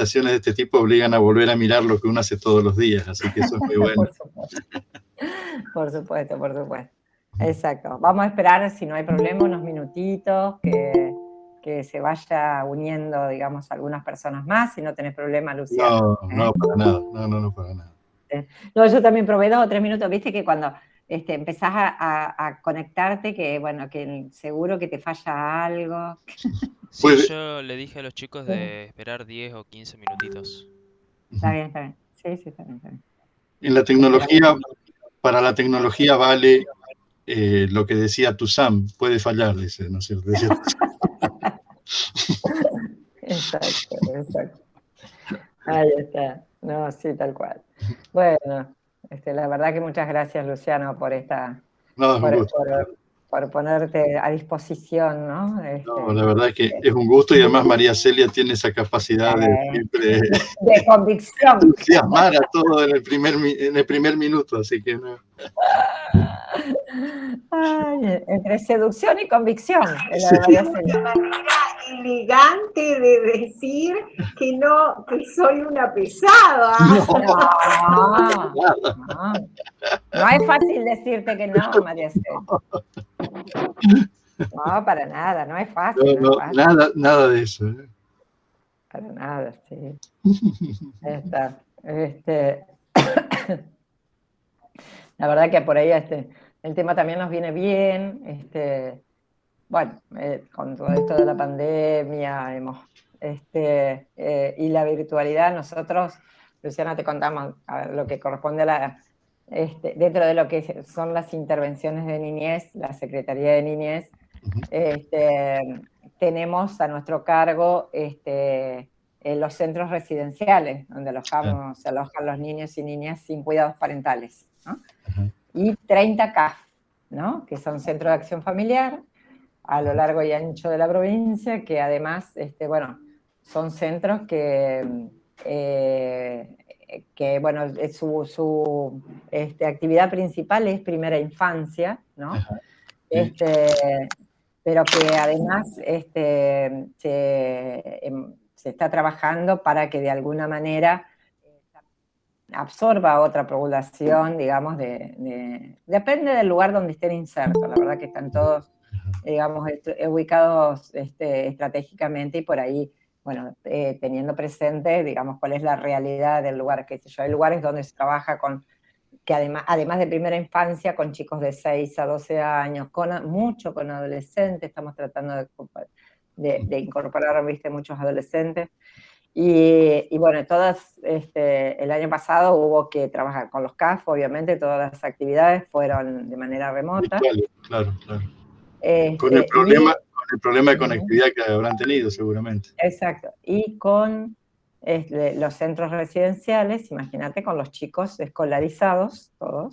invitaciones de este tipo obligan a volver a mirar lo que uno hace todos los días, así que eso es muy bueno. Por supuesto. Por supuesto, por supuesto. Exacto. Vamos a esperar, si no hay problema, unos minutitos, que se vaya uniendo, digamos, algunas personas más, si no tenés problema, Luciano. No, no, para nada. No, para nada. No, yo también probé 2 o 3 minutos, viste que cuando empezás a conectarte, que bueno, que seguro que te falla algo. Sí, Pues, yo le dije a los chicos de esperar 10 o 15 minutitos. Está bien, está bien. Sí, sí, está bien, está bien. en la tecnología, para la tecnología vale lo que decía Tuzán, puede fallar, dice, ¿no es cierto? Decía Exacto, exacto. Ahí está. No, sí, tal cual. Bueno, la verdad que muchas gracias, Luciano, por no, es un por, gusto. por- por ponerte a disposición, ¿no? No, la verdad es que es un gusto y además María Celia tiene esa capacidad de siempre de convicción. entusiasmar a todo en el primer minuto, así que no. Ay, entre seducción y convicción, es la Sí. de María Celia. Una manera elegante de decir que no, que soy una pesada. No es fácil decirte que no, María Celia. No, para nada, no es fácil, no es fácil. Nada de eso. Para nada, sí. Está. La verdad que por ahí el tema también nos viene bien. Bueno, con todo esto de la pandemia y la virtualidad, nosotros, Luciana, te contamos lo que corresponde dentro de lo que son las intervenciones de niñez, la Secretaría de Niñez, tenemos a nuestro cargo los centros residenciales, donde se alojan los niños y niñas sin cuidados parentales, ¿no? Y 30 CAF, ¿no? Que son Centros de Acción Familiar, a lo largo y ancho de la provincia, que además, bueno, son centros bueno, su actividad principal es primera infancia, ¿no? Pero que además se está trabajando para que de alguna manera absorba a otra población, digamos, depende del lugar donde estén insertos. La verdad que están todos, digamos, ubicados estratégicamente y por ahí, bueno, teniendo presente, digamos, cuál es la realidad del lugar. Qué sé yo, hay lugares donde se trabaja que además de primera infancia, con chicos de 6 a 12 años, mucho con adolescentes, estamos tratando de incorporar, viste, muchos adolescentes. Y bueno, el año pasado hubo que trabajar con los CAF, obviamente, todas las actividades fueron de manera remota. Claro. Con el problema de conectividad que habrán tenido, seguramente. Exacto. Y con los centros residenciales, imagínate, con los chicos escolarizados, todos,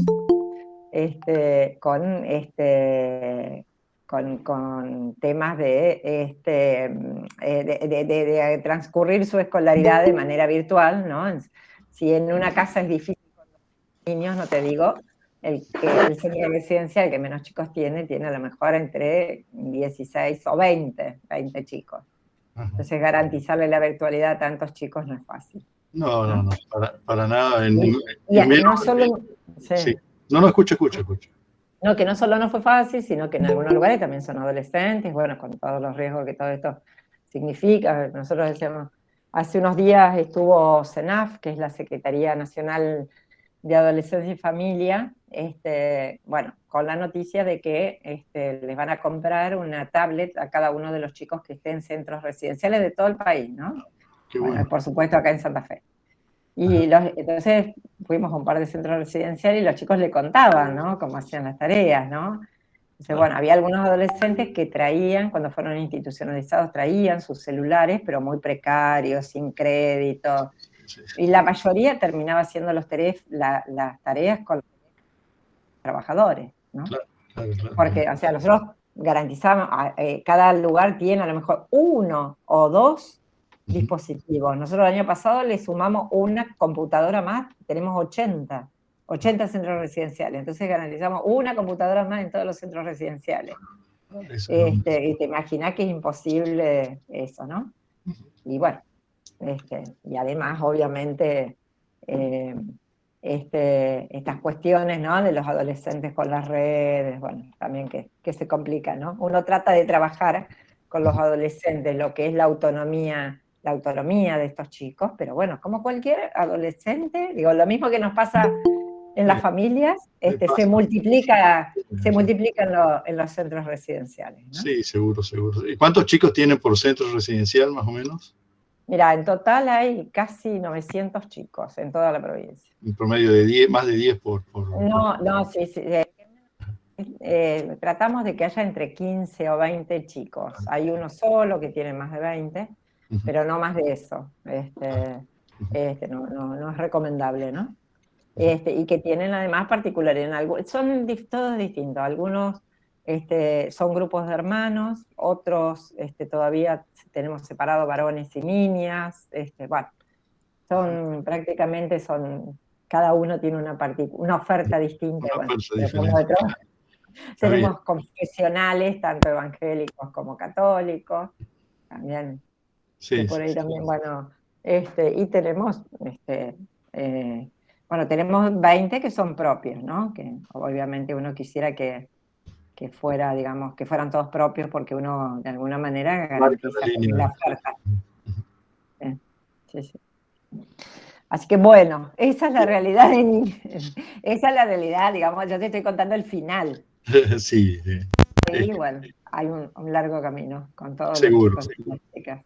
con temas de transcurrir su escolaridad de manera virtual, ¿no? Si en una casa es difícil con los niños, no te digo, el centro residencial que menos chicos tiene a lo mejor entre 16 o 20 chicos. Entonces garantizarle la virtualidad a tantos chicos no es fácil. No, para nada. No solo... Sí. No, escucho. No, que no solo no fue fácil, sino que en algunos lugares también son adolescentes, bueno, con todos los riesgos que todo esto significa. Nosotros decíamos, hace unos días estuvo CENAF, que es la Secretaría Nacional de Adolescencia y Familia, bueno, con la noticia de que les van a comprar una tablet a cada uno de los chicos que estén en centros residenciales de todo el país, ¿no? Bueno, por supuesto acá en Santa Fe. Y entonces fuimos a un par de centros residenciales y los chicos le contaban, ¿no? Cómo hacían las tareas, ¿no? Entonces, bueno, había algunos adolescentes que traían, cuando fueron institucionalizados, traían sus celulares, pero muy precarios, sin crédito. Y la mayoría terminaba haciendo las tareas con los trabajadores, ¿no? Claro. Porque, o sea, nosotros garantizamos, cada lugar tiene a lo mejor 1 o 2 dispositivos. Nosotros el año pasado le sumamos una computadora más, tenemos 80 centros residenciales, entonces garantizamos una computadora más en todos los centros residenciales. Y te imaginas que es imposible eso, ¿no? Y bueno, Y además, obviamente, estas cuestiones, ¿no?, de los adolescentes con las redes, bueno, también que se complica, ¿no? Uno trata de trabajar con los adolescentes lo que es la autonomía de estos chicos, pero bueno, como cualquier adolescente, digo, lo mismo que nos pasa en las familias, se multiplica en los centros residenciales, ¿no? Sí, seguro, seguro. ¿Y cuántos chicos tienen por centro residencial, más o menos? Mira, en total hay casi 900 chicos en toda la provincia. Un promedio de 10, más de 10 No, sí. Tratamos de que haya entre 15 o 20 chicos. Hay uno solo que tiene más de 20, pero no más de eso. No es recomendable, ¿no? Y que tienen además particularidades. Son todos distintos. Algunos son grupos de hermanos, otros todavía tenemos separados varones y niñas. Bueno, prácticamente cada uno tiene una oferta distinta. Una Bueno, fuerza pero como diferente. tenemos confesionales, tanto evangélicos como católicos, también, que Sí, por ahí sí, también, bueno, y tenemos, tenemos 20 que son propios, ¿no? Que obviamente uno quisiera que fuera, digamos, que fueran todos propios porque uno de alguna manera marca la garantiza línea. la oferta. Sí. Así que bueno, esa es la realidad esa es la realidad, digamos, yo te estoy contando el final. Sí, Y bueno, hay un largo camino con todos los seguro. chicos y las chicas.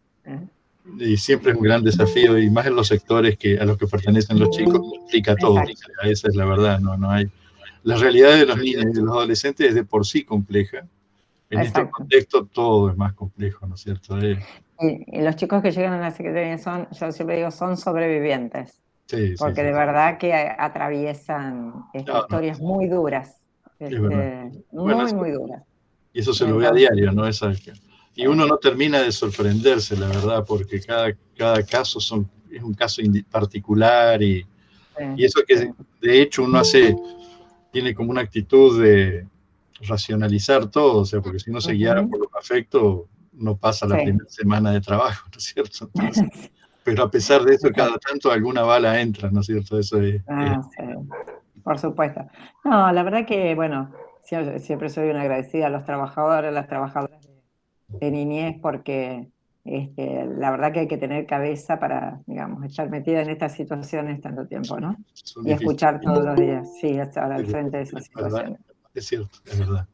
Y siempre es un gran desafío, y más en los sectores a los que pertenecen los chicos, complica todo. Exacto. Esa es la verdad, no hay. La realidad de los niños y de los adolescentes es de por sí compleja. En estos Exacto. contextos todo es más complejo, ¿no es cierto? Y los chicos que llegan a la Secretaría yo siempre digo, son sobrevivientes, Sí, porque sí. de verdad que atraviesan No, historias muy duras, es verdad. Bueno, muy duras. y eso se lo ve a Entonces, diario, ¿no? Y uno no termina de sorprenderse, la verdad, porque cada caso es un caso particular, y eso que de hecho uno tiene como una actitud de racionalizar todo, o sea, porque si uno se guiara por los afectos, no pasa la primera semana de trabajo, ¿no es cierto? Entonces, pero a pesar de eso, cada tanto alguna bala entra, ¿no es cierto? Eso es. Sí, por supuesto. No, la verdad que, bueno, siempre soy una agradecida a los trabajadores, a las trabajadoras de niñez, porque la verdad que hay que tener cabeza para, digamos, estar metida en estas situaciones tanto tiempo, ¿no? Son Y difíciles. escuchar todos los días, sí, estar al Sí, frente de esas es verdad, situaciones. es cierto, es verdad.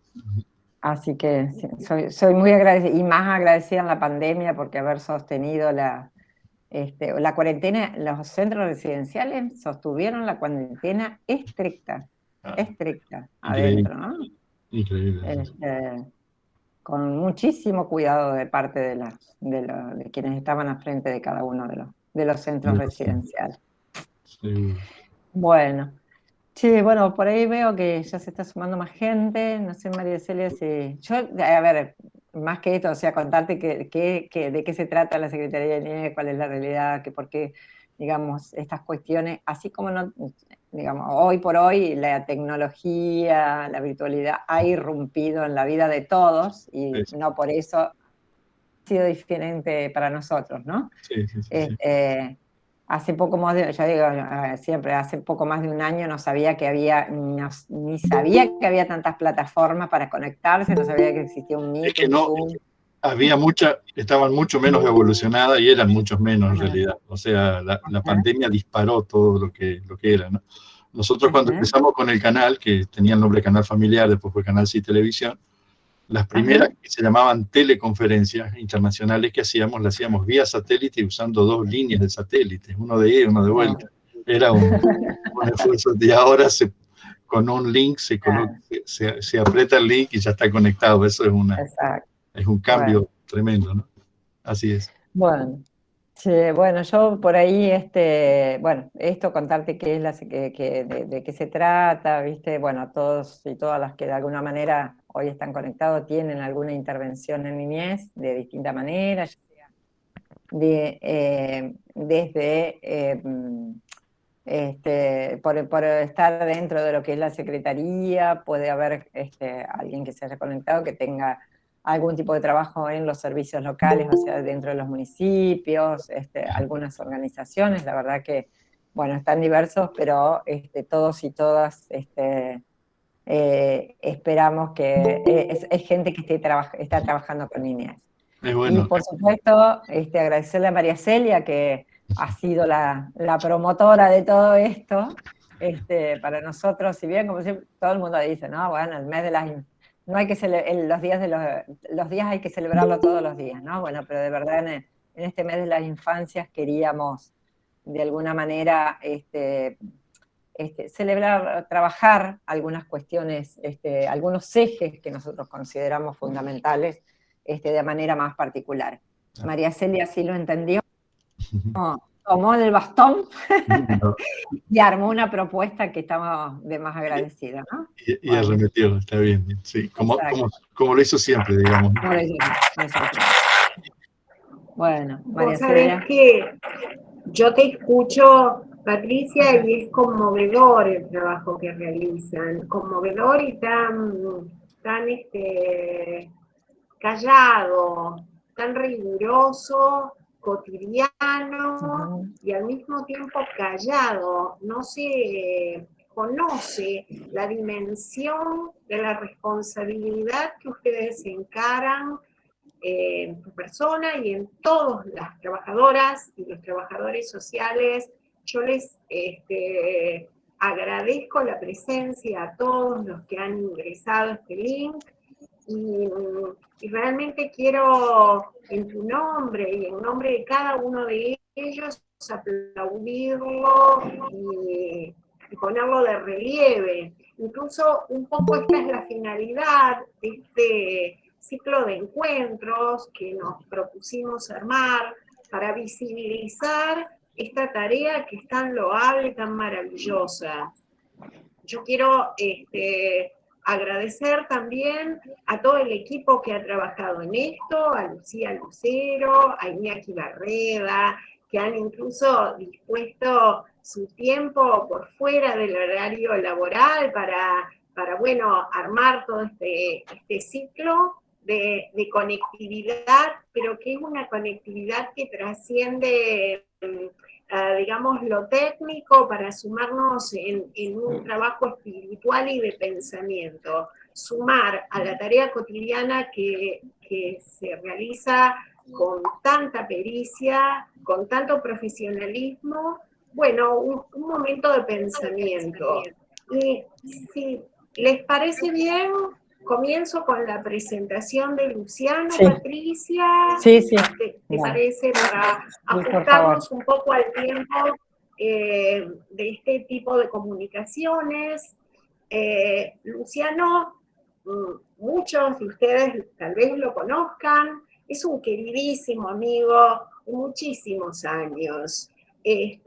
Así que sí, soy muy agradecida, y más agradecida en la pandemia porque haber sostenido la cuarentena. Los centros residenciales sostuvieron la cuarentena estricta Increíble, adentro, ¿no? increíble. Con muchísimo cuidado de parte de quienes estaban al frente de cada uno de los centros residenciales. Seguro. Bueno, sí, bueno, por ahí veo que ya se está sumando más gente. No sé, María Celia, si yo, a ver, más que esto, o sea, contarte de qué se trata la Secretaría de Niñez, cuál es la realidad, que por qué, digamos, estas cuestiones, así como no, digamos, hoy por hoy la tecnología, la virtualidad ha irrumpido en la vida de todos, y Sí, no por eso ha sido diferente para nosotros, ¿no? sí. Hace poco más yo digo, siempre, hace poco más de un año no sabía que ni sabía que había tantas plataformas para conectarse, no sabía que existía un Es Meet, que un no, Zoom. estaban mucho menos evolucionadas y eran muchos menos en realidad. O sea, la pandemia disparó todo lo que era, ¿no? Nosotros cuando empezamos con el canal, que tenía el nombre Canal Familiar, después fue Canal Sí Televisión, las primeras que se llamaban teleconferencias internacionales que hacíamos, las hacíamos vía satélite usando 2 líneas de satélite, uno de ida y uno de vuelta. Era un esfuerzo, y ahora con un link se aprieta el link y ya está conectado. Eso es un cambio tremendo, ¿no? Así es. Bueno, sí, bueno, yo por ahí, bueno, esto contarte qué es de qué se trata, ¿viste? Bueno, todos y todas las que de alguna manera hoy están conectados tienen alguna intervención en niñez de distinta manera, ya sea desde por estar dentro de lo que es la secretaría, puede haber alguien que se haya conectado que tenga algún tipo de trabajo en los servicios locales, o sea, dentro de los municipios, algunas organizaciones, la verdad que, bueno, están diversos, pero todos y todas esperamos que es gente que está trabajando con niñez. Es Y bueno. por supuesto, agradecerle a María Celia, que ha sido la promotora de todo esto. Para nosotros, si bien como siempre, todo el mundo dice, no, bueno, el mes de las no hay que los días hay que celebrarlo todos los días, ¿no? Bueno, pero de verdad en este mes de las infancias queríamos de alguna manera celebrar, trabajar algunas cuestiones, algunos ejes que nosotros consideramos fundamentales de manera más particular. María Celia sí lo entendió, tomó el bastón y armó una propuesta que estamos de más agradecidos, ¿no? Y arremetió, está bien. Sí, como lo hizo siempre, digamos. Bueno, María Vos sabés Celia. que yo te escucho, Patricia, y es conmovedor el trabajo que realizan, conmovedor y tan callado, tan riguroso, cotidiano y al mismo tiempo callado. No se conoce la dimensión de la responsabilidad que ustedes encaran en tu persona y en todas las trabajadoras y los trabajadores sociales. Yo les agradezco la presencia a todos los que han ingresado a este link y realmente quiero, en tu nombre y en nombre de cada uno de ellos, aplaudirlo y ponerlo de relieve. Incluso un poco esta es la finalidad de este ciclo de encuentros que nos propusimos armar para visibilizar esta tarea que es tan loable, tan maravillosa. Yo quiero agradecer también a todo el equipo que ha trabajado en esto, a Lucía Lucero, a Iñaki Barreda, que han incluso dispuesto su tiempo por fuera del horario laboral para bueno, armar todo este ciclo de conectividad, pero que es una conectividad que trasciende digamos, lo técnico para sumarnos en un trabajo espiritual y de pensamiento, sumar a la tarea cotidiana que se realiza con tanta pericia, con tanto profesionalismo, bueno, un momento de pensamiento. Y si les parece bien, comienzo con la presentación de Luciano, sí. Patricia. Sí, sí. ¿Te parece? Para ajustarnos un poco al tiempo de este tipo de comunicaciones. Luciano, muchos de ustedes tal vez lo conozcan, es un queridísimo amigo de muchísimos años. Y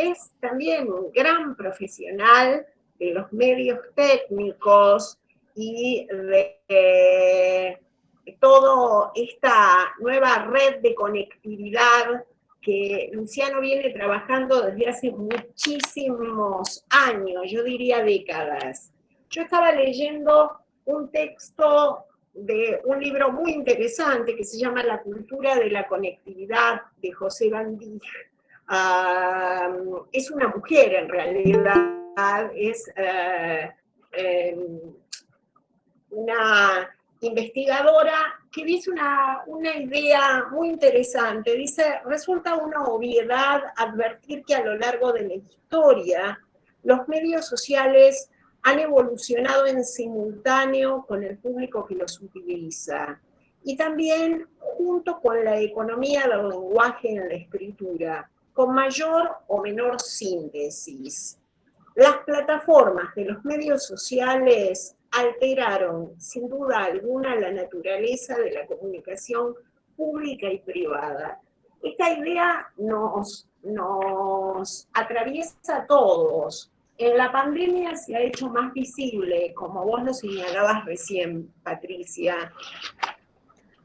es también un gran profesional de los medios técnicos y de toda esta nueva red de conectividad que Luciano viene trabajando desde hace muchísimos años, yo diría décadas. Yo estaba leyendo un texto de un libro muy interesante que se llama La cultura de la conectividad, de José Van Dijk. Es una mujer en realidad, es una investigadora que dice una idea muy interesante. Dice, resulta una obviedad advertir que a lo largo de la historia los medios sociales han evolucionado en simultáneo con el público que los utiliza y también junto con la economía del lenguaje en la escritura, con mayor o menor síntesis. Las plataformas de los medios sociales alteraron, sin duda alguna, la naturaleza de la comunicación pública y privada. Esta idea nos atraviesa a todos. En la pandemia se ha hecho más visible, como vos lo señalabas recién, Patricia.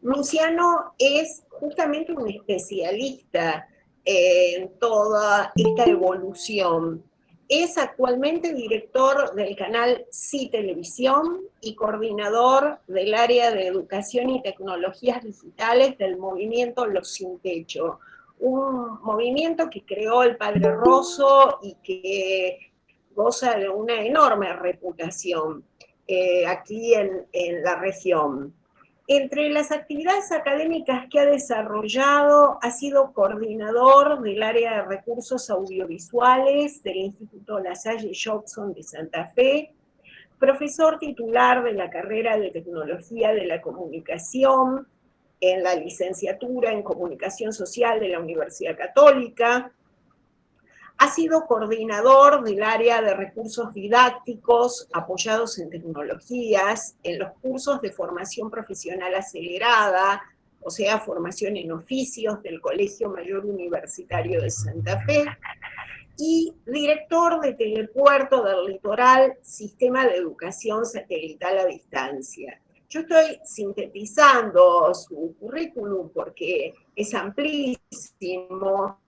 Luciano es justamente un especialista en toda esta evolución. es actualmente director del canal Sí Televisión y coordinador del área de educación y tecnologías digitales del movimiento Los Sin Techo, un movimiento que creó el padre Rosso y que goza de una enorme reputación aquí en la región. Entre las actividades académicas que ha desarrollado, ha sido coordinador del área de recursos audiovisuales del Instituto La Salle Jobson de Santa Fe, profesor titular de la carrera de Tecnología de la Comunicación en la licenciatura en Comunicación Social de la Universidad Católica. Ha sido coordinador del área de recursos didácticos apoyados en tecnologías, en los cursos de formación profesional acelerada, o sea, formación en oficios del Colegio Mayor Universitario de Santa Fe, y director de Telepuerto del Litoral, Sistema de Educación Satelital a Distancia. Yo estoy sintetizando su currículum porque es amplísimo,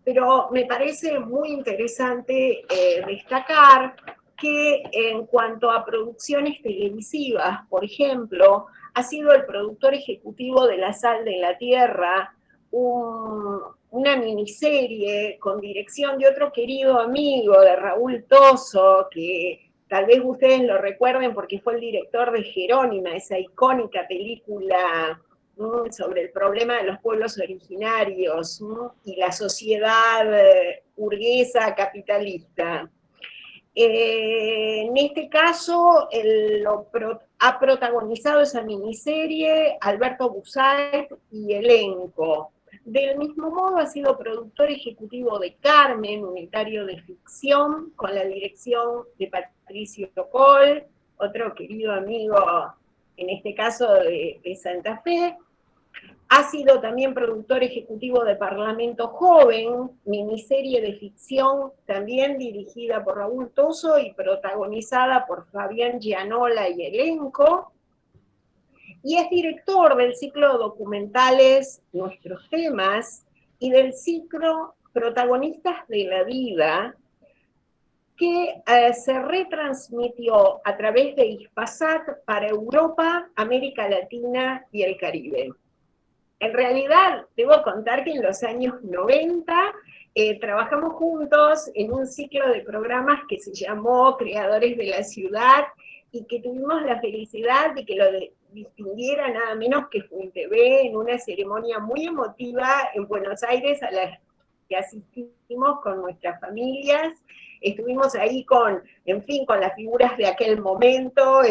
pero me parece muy interesante destacar que en cuanto a producciones televisivas, por ejemplo, ha sido el productor ejecutivo de La Sal de la Tierra, una miniserie con dirección de otro querido amigo, de Raúl Toso, que tal vez ustedes lo recuerden porque fue el director de Jerónima, esa icónica película sobre el problema de los pueblos originarios y la sociedad burguesa capitalista. En este caso, ha protagonizado esa miniserie Alberto Busait y elenco. Del mismo modo, ha sido productor ejecutivo de Carmen, unitario de ficción, con la dirección de Patricio Col, otro querido amigo, en este caso de Santa Fe. Ha sido también productor ejecutivo de Parlamento Joven, miniserie de ficción también dirigida por Raúl Toso y protagonizada por Fabián Gianola y elenco. Y es director del ciclo de documentales Nuestros Temas y del ciclo Protagonistas de la Vida, que se retransmitió a través de Hispasat para Europa, América Latina y el Caribe. En realidad, debo contar que en los años 90 trabajamos juntos en un ciclo de programas que se llamó Creadores de la Ciudad y que tuvimos la felicidad de que lo distinguiera nada menos que FUNTV en una ceremonia muy emotiva en Buenos Aires a la que asistimos con nuestras familias. Estuvimos ahí con las figuras de aquel momento,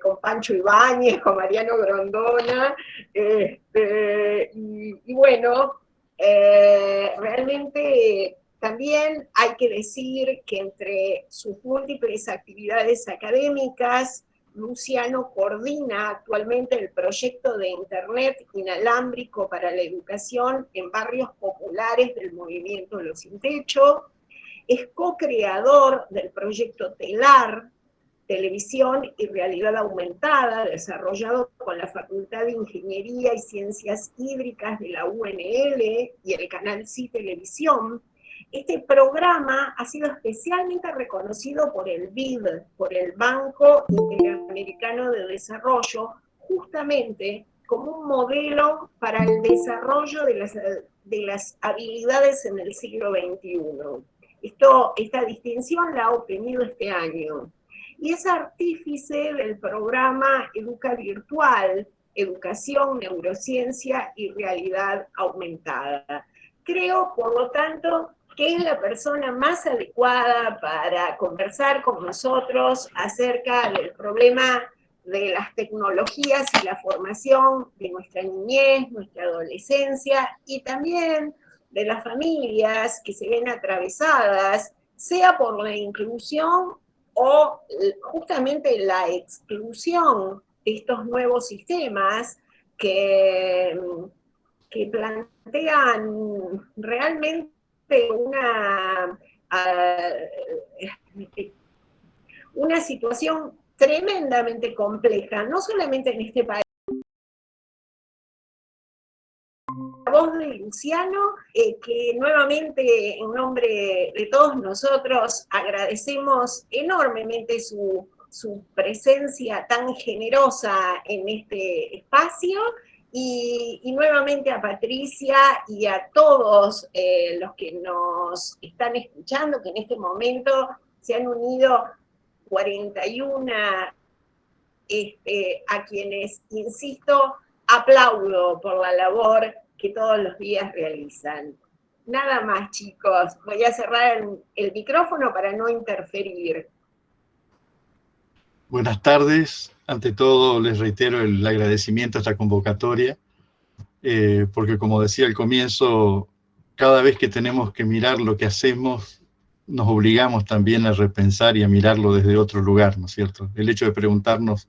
con Pancho Ibáñez, con Mariano Grondona, y bueno, realmente también hay que decir que entre sus múltiples actividades académicas, Luciano coordina actualmente el proyecto de Internet inalámbrico para la educación en barrios populares del movimiento Los Sin Techo, es co-creador del proyecto TELAR, Televisión y Realidad Aumentada, desarrollado con la Facultad de Ingeniería y Ciencias Hídricas de la UNL y el canal Sí Televisión. Este programa ha sido especialmente reconocido por el BID, por el Banco Interamericano de Desarrollo, justamente como un modelo para el desarrollo de las habilidades en el siglo XXI. Esta distinción la ha obtenido este año. Y es artífice del programa Educa Virtual, Educación, Neurociencia y Realidad Aumentada. Creo, por lo tanto, que es la persona más adecuada para conversar con nosotros acerca del problema de las tecnologías y la formación de nuestra niñez, nuestra adolescencia y también de las familias que se ven atravesadas, sea por la inclusión o justamente la exclusión de estos nuevos sistemas que plantean realmente una situación tremendamente compleja, no solamente en este país, voz de Luciano, que nuevamente en nombre de todos nosotros agradecemos enormemente su presencia tan generosa en este espacio, y nuevamente a Patricia y a todos los que nos están escuchando, que en este momento se han unido 41, a quienes, insisto, aplaudo por la labor que todos los días realizan. Nada más, chicos. Voy a cerrar el micrófono para no interferir. Buenas tardes. Ante todo, les reitero el agradecimiento a esta convocatoria, porque como decía al comienzo, cada vez que tenemos que mirar lo que hacemos, nos obligamos también a repensar y a mirarlo desde otro lugar, ¿no es cierto? El hecho de preguntarnos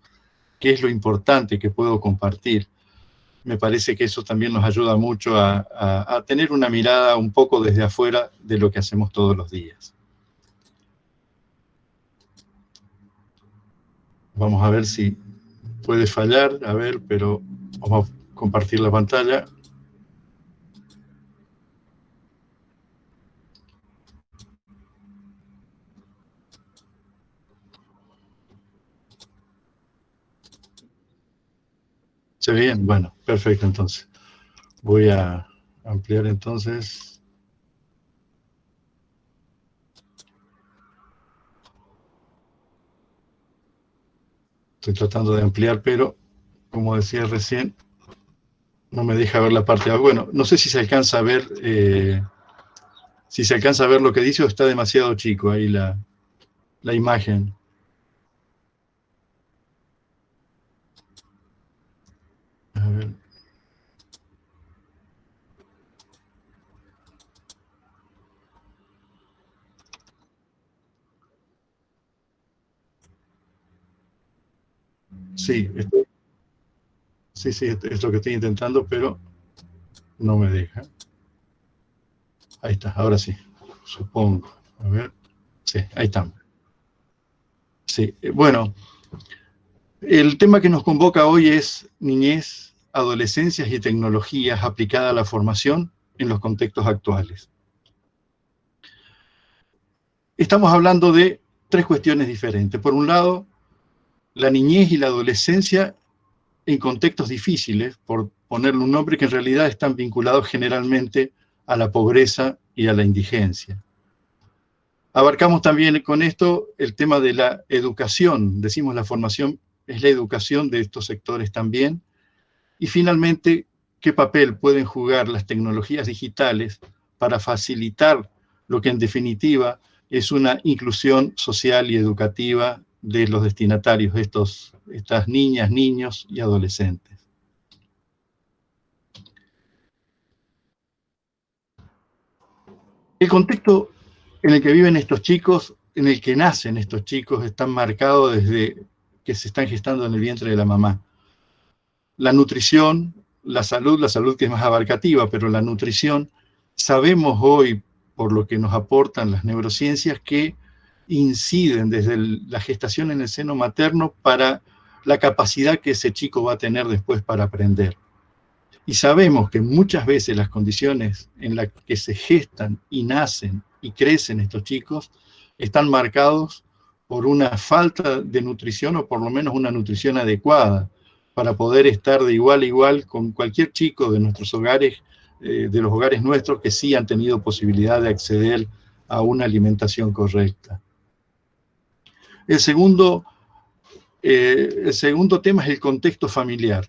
qué es lo importante que puedo compartir, me parece que eso también nos ayuda mucho a tener una mirada un poco desde afuera de lo que hacemos todos los días. Vamos a ver si puede fallar, a ver, pero vamos a compartir la pantalla. ¿Se ve bien? Bueno, perfecto, entonces. Voy a ampliar entonces. Estoy tratando de ampliar, pero como decía recién, no me deja ver la parte de abajo. Bueno, no sé si se alcanza a ver, lo que dice, o está demasiado chico ahí la imagen. A ver. Sí, es lo que estoy intentando, pero no me deja. Ahí está, ahora sí, supongo. A ver, sí, ahí estamos. Sí, bueno, el tema que nos convoca hoy es niñez, adolescencias y tecnologías aplicadas a la formación en los contextos actuales. Estamos hablando de tres cuestiones diferentes. Por un lado, la niñez y la adolescencia en contextos difíciles, por ponerle un nombre, que en realidad están vinculados generalmente a la pobreza y a la indigencia. Abarcamos también con esto el tema de la educación. Decimos la formación es la educación de estos sectores también. Y finalmente, ¿qué papel pueden jugar las tecnologías digitales para facilitar lo que en definitiva es una inclusión social y educativa de los destinatarios, estas niñas, niños y adolescentes? El contexto en el que viven estos chicos, en el que nacen estos chicos, está marcado desde que se están gestando en el vientre de la mamá. La nutrición, la salud que es más abarcativa, pero la nutrición, sabemos hoy, por lo que nos aportan las neurociencias, que inciden desde la gestación en el seno materno para la capacidad que ese chico va a tener después para aprender. Y sabemos que muchas veces las condiciones en las que se gestan y nacen y crecen estos chicos están marcados por una falta de nutrición, o por lo menos una nutrición adecuada, para poder estar de igual a igual con cualquier chico de nuestros hogares, de los hogares nuestros que sí han tenido posibilidad de acceder a una alimentación correcta. El segundo tema es el contexto familiar.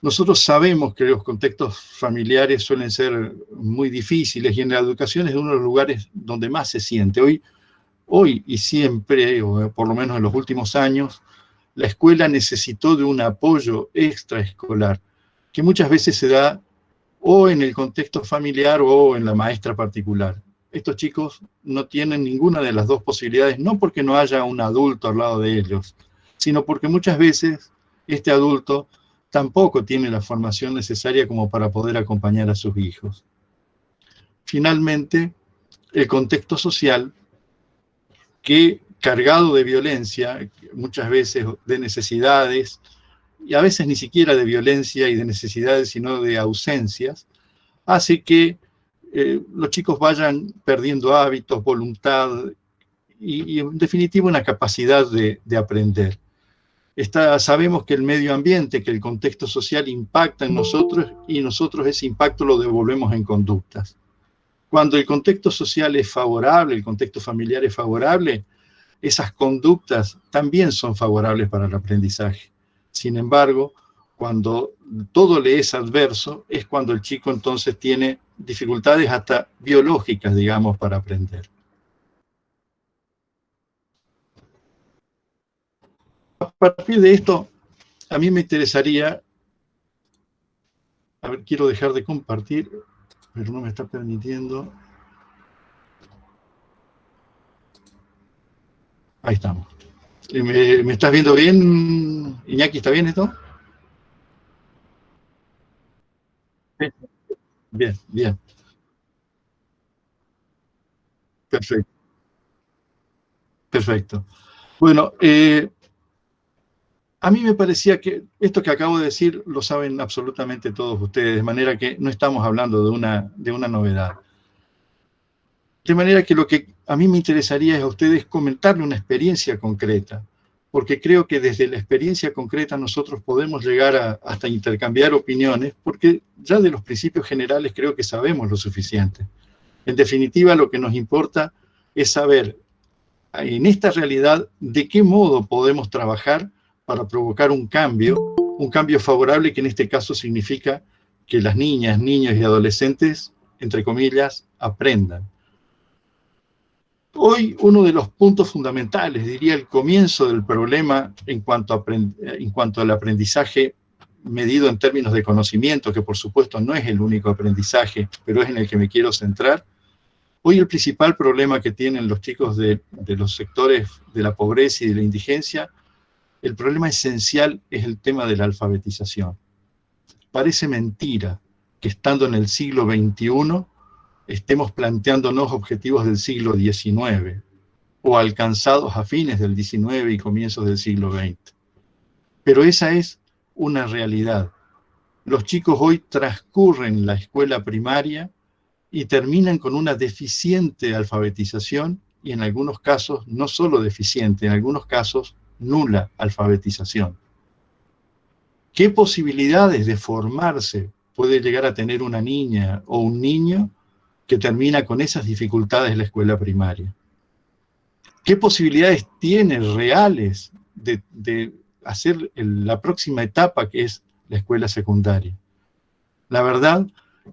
Nosotros sabemos que los contextos familiares suelen ser muy difíciles, y en la educación es uno de los lugares donde más se siente. Hoy y siempre, o por lo menos en los últimos años, la escuela necesitó de un apoyo extraescolar, que muchas veces se da o en el contexto familiar o en la maestra particular. Estos chicos no tienen ninguna de las dos posibilidades, no porque no haya un adulto al lado de ellos, sino porque muchas veces este adulto tampoco tiene la formación necesaria como para poder acompañar a sus hijos. Finalmente, el contexto social, que cargado de violencia, muchas veces de necesidades, y a veces ni siquiera de violencia y de necesidades, sino de ausencias, hace que los chicos vayan perdiendo hábitos, voluntad y en definitiva una capacidad de aprender. Sabemos que el medio ambiente, que el contexto social impacta en nosotros y nosotros ese impacto lo devolvemos en conductas. Cuando el contexto social es favorable, el contexto familiar es favorable, esas conductas también son favorables para el aprendizaje. Sin embargo, cuando todo le es adverso, es cuando el chico entonces tiene dificultades hasta biológicas, digamos, para aprender. A partir de esto, a mí me interesaría, a ver, quiero dejar de compartir, pero no me está permitiendo. Ahí estamos. ¿Me estás viendo bien, Iñaki? ¿Está bien esto? Sí. Bien, bien. Perfecto. Perfecto. Bueno, a mí me parecía que esto que acabo de decir lo saben absolutamente todos ustedes, de manera que no estamos hablando de una novedad. De manera que lo que a mí me interesaría es a ustedes comentarle una experiencia concreta, porque creo que desde la experiencia concreta nosotros podemos llegar hasta intercambiar opiniones, porque ya de los principios generales creo que sabemos lo suficiente. En definitiva, lo que nos importa es saber en esta realidad de qué modo podemos trabajar para provocar un cambio favorable que en este caso significa que las niñas, niños y adolescentes, entre comillas, aprendan. Hoy uno de los puntos fundamentales, diría el comienzo del problema en cuanto al aprendizaje medido en términos de conocimiento, que por supuesto no es el único aprendizaje, pero es en el que me quiero centrar. Hoy el principal problema que tienen los chicos de los sectores de la pobreza y de la indigencia, el problema esencial es el tema de la alfabetización. Parece mentira que estando en el siglo XXI estemos planteándonos objetivos del siglo XIX o alcanzados a fines del XIX y comienzos del siglo XX. Pero esa es una realidad. Los chicos hoy transcurren la escuela primaria y terminan con una deficiente alfabetización y en algunos casos, no solo deficiente, en algunos casos nula alfabetización. ¿Qué posibilidades de formarse puede llegar a tener una niña o un niño que termina con esas dificultades en la escuela primaria? ¿Qué posibilidades tiene reales de hacer la próxima etapa que es la escuela secundaria? La verdad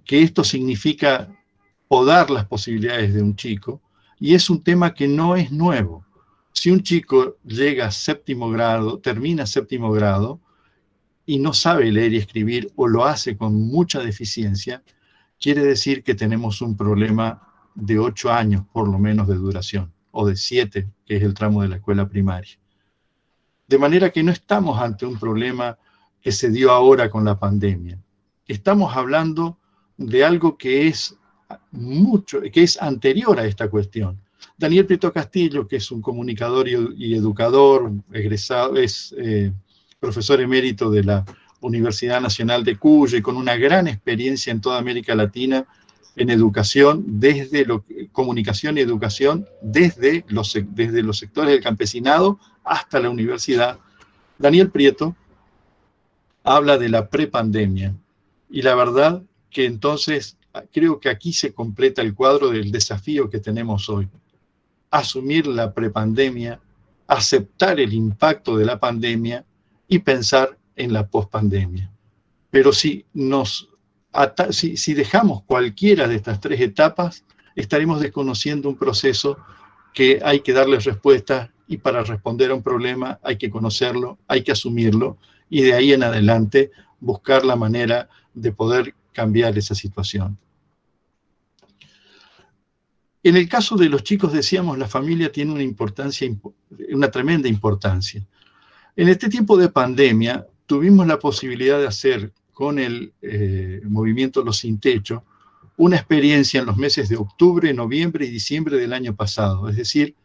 que esto significa podar las posibilidades de un chico y es un tema que no es nuevo. Si un chico llega a séptimo grado, termina séptimo grado y no sabe leer y escribir o lo hace con mucha deficiencia, quiere decir que tenemos un problema de 8 años por lo menos de duración, o de 7, que es el tramo de la escuela primaria. De manera que no estamos ante un problema que se dio ahora con la pandemia. Estamos hablando de algo que es anterior a esta cuestión. Daniel Prieto Castillo, que es un comunicador y educador, egresado, es profesor emérito de la Universidad Nacional de Cuyo y con una gran experiencia en toda América Latina en educación, comunicación y educación, desde los sectores del campesinado hasta la universidad. Daniel Prieto habla de la prepandemia y la verdad que entonces creo que aquí se completa el cuadro del desafío que tenemos hoy. Asumir la prepandemia, aceptar el impacto de la pandemia y pensar en la pospandemia. Pero si dejamos cualquiera de estas 3 etapas, estaremos desconociendo un proceso que hay que darle respuesta y para responder a un problema hay que conocerlo, hay que asumirlo y de ahí en adelante buscar la manera de poder cambiar esa situación. En el caso de los chicos, decíamos, la familia tiene una tremenda importancia. En este tiempo de pandemia, tuvimos la posibilidad de hacer con el movimiento Los Sin Techo una experiencia en los meses de octubre, noviembre y diciembre del año pasado, es decir,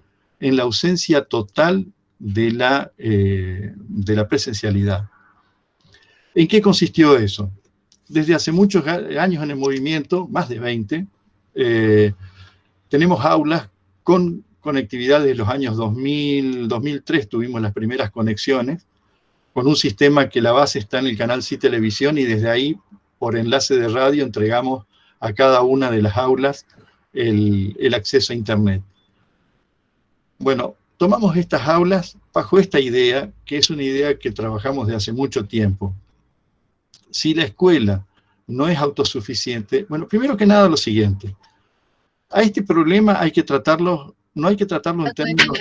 en la ausencia total de la presencialidad. ¿En qué consistió eso? desde hace muchos años en el movimiento, más de 20, tenemos aulas con conectividad desde los años 2000, 2003 tuvimos las primeras conexiones, con un sistema que la base está en el canal Sí Televisión y desde ahí, por enlace de radio, entregamos a cada una de las aulas el acceso a Internet. Bueno, tomamos estas aulas bajo esta idea, que es una idea que trabajamos desde hace mucho tiempo. Si la escuela no es autosuficiente, bueno, primero que nada lo siguiente, a este problema hay que tratarlo, no hay que tratarlo en términos...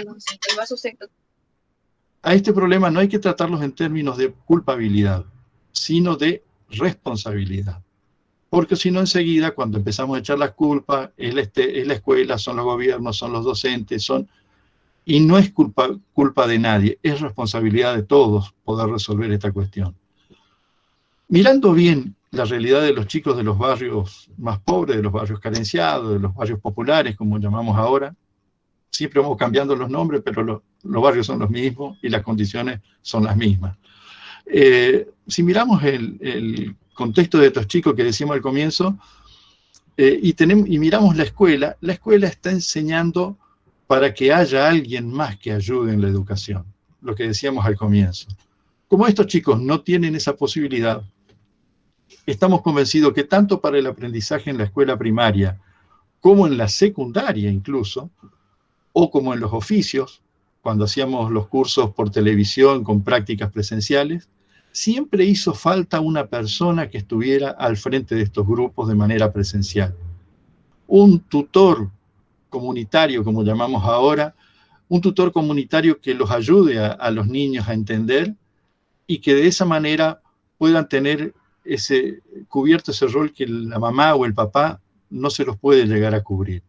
A este problema no hay que tratarlos en términos de culpabilidad, sino de responsabilidad. Porque si no, enseguida, cuando empezamos a echar las culpas, es la escuela, son los gobiernos, son los docentes, y no es culpa de nadie, es responsabilidad de todos poder resolver esta cuestión. Mirando bien la realidad de los chicos de los barrios más pobres, de los barrios carenciados, de los barrios populares, como llamamos ahora, siempre vamos cambiando los nombres, pero los barrios son los mismos y las condiciones son las mismas. Si miramos el contexto de estos chicos que decíamos al comienzo, y miramos la escuela está enseñando para que haya alguien más que ayude en la educación, lo que decíamos al comienzo. Como estos chicos no tienen esa posibilidad, estamos convencidos que tanto para el aprendizaje en la escuela primaria, como en la secundaria incluso, o como en los oficios, cuando hacíamos los cursos por televisión con prácticas presenciales, siempre hizo falta una persona que estuviera al frente de estos grupos de manera presencial. Un tutor comunitario, como llamamos ahora, un tutor comunitario que los ayude a los niños a entender y que de esa manera puedan tener cubierto ese rol que la mamá o el papá no se los puede llegar a cubrir.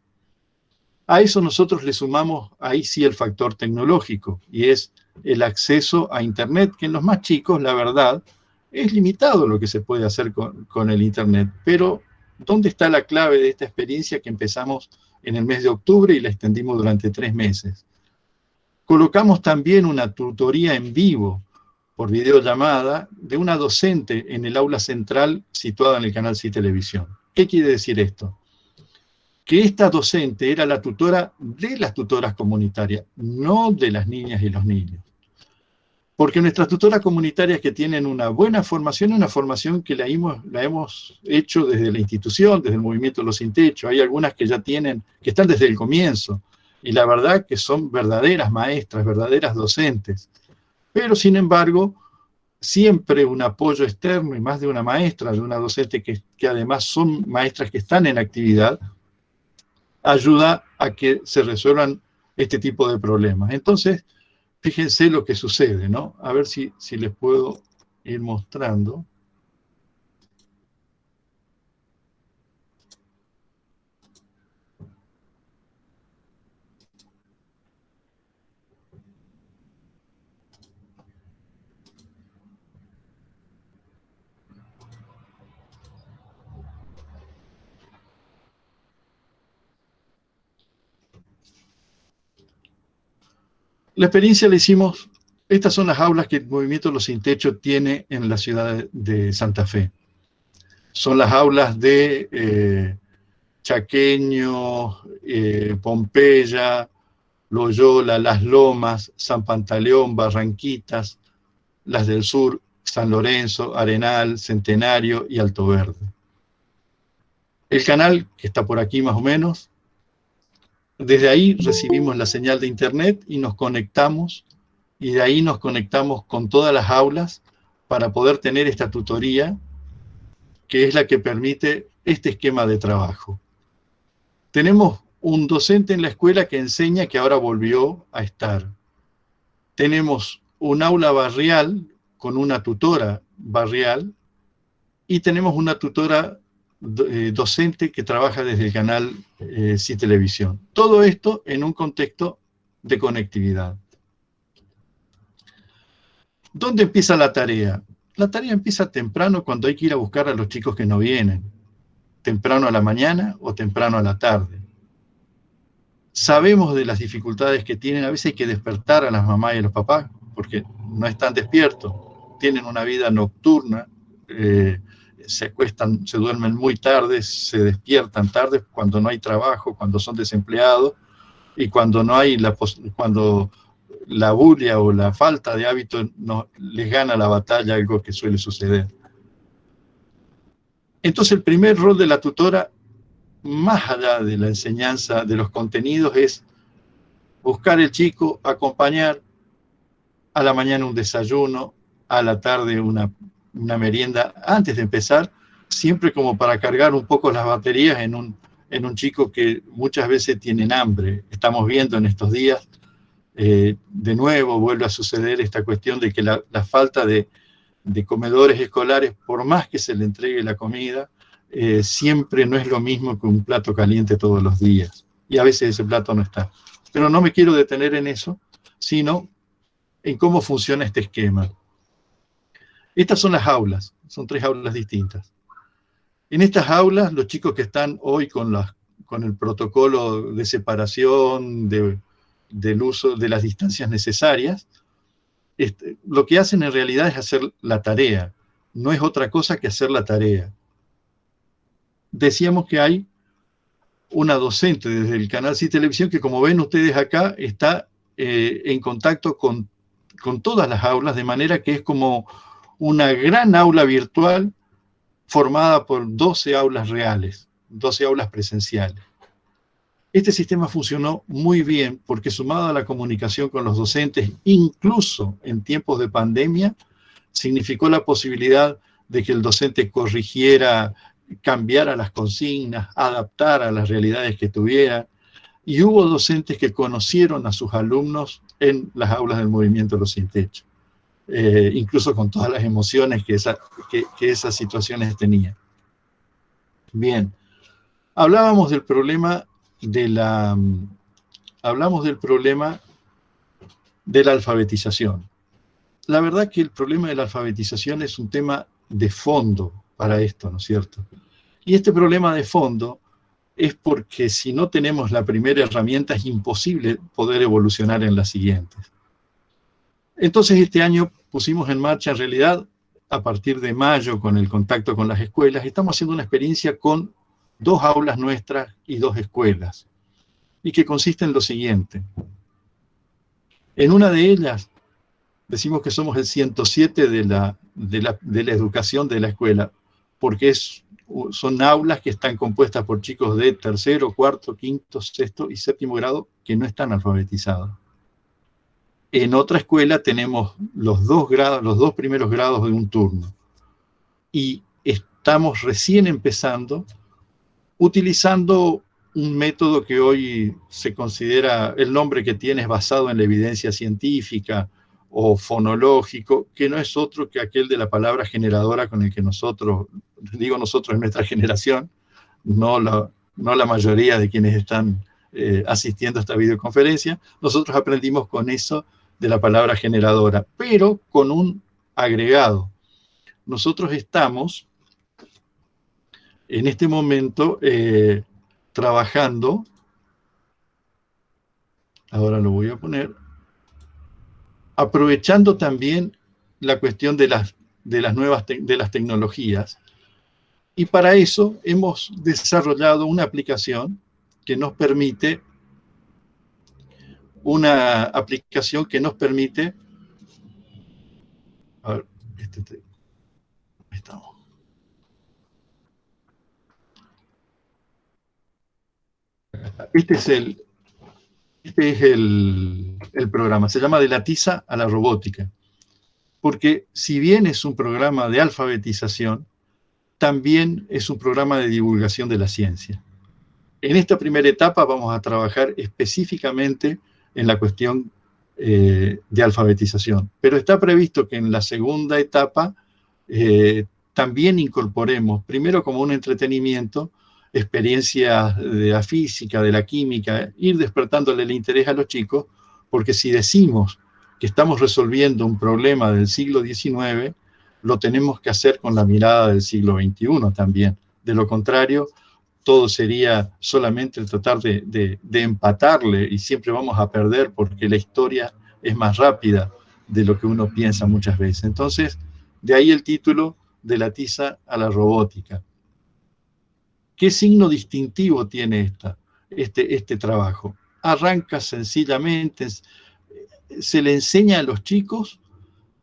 A eso nosotros le sumamos, ahí sí, el factor tecnológico, y es el acceso a Internet, que en los más chicos, la verdad, es limitado lo que se puede hacer con el Internet. Pero, ¿dónde está la clave de esta experiencia que empezamos en el mes de octubre y la extendimos durante 3 meses? Colocamos también una tutoría en vivo, por videollamada, de una docente en el aula central situada en el canal Sí Televisión. ¿Qué quiere decir esto? Que esta docente era la tutora de las tutoras comunitarias, no de las niñas y los niños. Porque nuestras tutoras comunitarias que tienen una buena formación, una formación que la hemos hecho desde la institución, desde el movimiento Los Sin Techo, hay algunas que ya que están desde el comienzo, y la verdad que son verdaderas maestras, verdaderas docentes. Pero sin embargo, siempre un apoyo externo, y más de una maestra, de una docente que además son maestras que están en actividad, ayuda a que se resuelvan este tipo de problemas. Entonces, fíjense lo que sucede, ¿no? A ver si les puedo ir mostrando. La experiencia la hicimos, estas son las aulas que el movimiento Los Sin Techo tiene en la ciudad de Santa Fe. Son las aulas de Chaqueño, Pompeya, Loyola, Las Lomas, San Pantaleón, Barranquitas, las del sur, San Lorenzo, Arenal, Centenario y Alto Verde. El canal, que está por aquí más o menos, desde ahí recibimos la señal de Internet y nos conectamos, y de ahí nos conectamos con todas las aulas para poder tener esta tutoría, que es la que permite este esquema de trabajo. Tenemos un docente en la escuela que enseña, que ahora volvió a estar. Tenemos un aula barrial con una tutora barrial, y tenemos una tutora docente que trabaja desde el canal Sí Televisión. Todo esto en un contexto de conectividad. ¿Dónde empieza la tarea? La tarea empieza temprano, cuando hay que ir a buscar a los chicos que no vienen. Temprano a la mañana o temprano a la tarde. Sabemos de las dificultades que tienen, a veces hay que despertar a las mamás y a los papás, porque no están despiertos, tienen una vida nocturna, se acuestan, se duermen muy tarde, se despiertan tarde cuando no hay trabajo, cuando son desempleados y cuando no hay cuando la bulia o la falta de hábito no, les gana la batalla, algo que suele suceder. Entonces el primer rol de la tutora, más allá de la enseñanza de los contenidos, es buscar el chico, acompañar, a la mañana un desayuno, a la tarde una merienda, antes de empezar, siempre como para cargar un poco las baterías en un chico que muchas veces tienen hambre. Estamos viendo en estos días, de nuevo vuelve a suceder esta cuestión de que la falta de comedores escolares, por más que se le entregue la comida, siempre no es lo mismo que un plato caliente todos los días. Y a veces ese plato no está. Pero no me quiero detener en eso, sino en cómo funciona este esquema. Estas son las aulas, son 3 aulas distintas. En estas aulas, los chicos que están hoy con el protocolo de separación, del uso de las distancias necesarias, lo que hacen en realidad es hacer la tarea, no es otra cosa que hacer la tarea. Decíamos que hay una docente desde el canal Sí Televisión que, como ven ustedes acá, está en contacto con todas las aulas, de manera que es como una gran aula virtual formada por 12 aulas reales, 12 aulas presenciales. Este sistema funcionó muy bien porque, sumado a la comunicación con los docentes, incluso en tiempos de pandemia, significó la posibilidad de que el docente corrigiera, cambiara las consignas, adaptara a las realidades que tuviera. Y hubo docentes que conocieron a sus alumnos en las aulas del Movimiento Los Sin Techo, incluso con todas las emociones que esas situaciones tenían. Bien, hablábamos del problema de la alfabetización. La verdad que el problema de la alfabetización es un tema de fondo para esto, ¿no es cierto? Y este problema de fondo es porque si no tenemos la primera herramienta es imposible poder evolucionar en las siguientes. Entonces este año pusimos en marcha, en realidad, a partir de mayo, con el contacto con las escuelas, estamos haciendo una experiencia con 2 aulas nuestras y 2 escuelas, y que consiste en lo siguiente. En una de ellas, decimos que somos el 107 de la educación de la escuela, porque son aulas que están compuestas por chicos de 3º, 4º, 5º, 6º y 7º grado que no están alfabetizados. En otra escuela tenemos los 2 primeros grados de un turno. Y estamos recién empezando, utilizando un método que hoy se considera, el nombre que tiene es basado en la evidencia científica o fonológico, que no es otro que aquel de la palabra generadora con el que nosotros en nuestra generación, no la mayoría de quienes están asistiendo a esta videoconferencia, nosotros aprendimos con eso de la palabra generadora, pero con un agregado. Nosotros estamos en este momento trabajando, ahora lo voy a poner, aprovechando también la cuestión de las tecnologías. Y para eso hemos desarrollado una aplicación que nos permite, a ver, ahí estamos. Este es el programa, se llama De la tiza a la robótica, porque si bien es un programa de alfabetización, también es un programa de divulgación de la ciencia. En esta primera etapa vamos a trabajar específicamente en la cuestión de alfabetización, pero está previsto que en la segunda etapa también incorporemos, primero como un entretenimiento, experiencias de la física, de la química, ir despertándole el interés a los chicos, porque si decimos que estamos resolviendo un problema del siglo XIX, lo tenemos que hacer con la mirada del siglo XXI también. De lo contrario, todo sería solamente tratar de empatarle, y siempre vamos a perder porque la historia es más rápida de lo que uno piensa muchas veces. Entonces, de ahí el título de la tiza a la robótica. ¿Qué signo distintivo tiene este trabajo? Arranca sencillamente, se le enseña a los chicos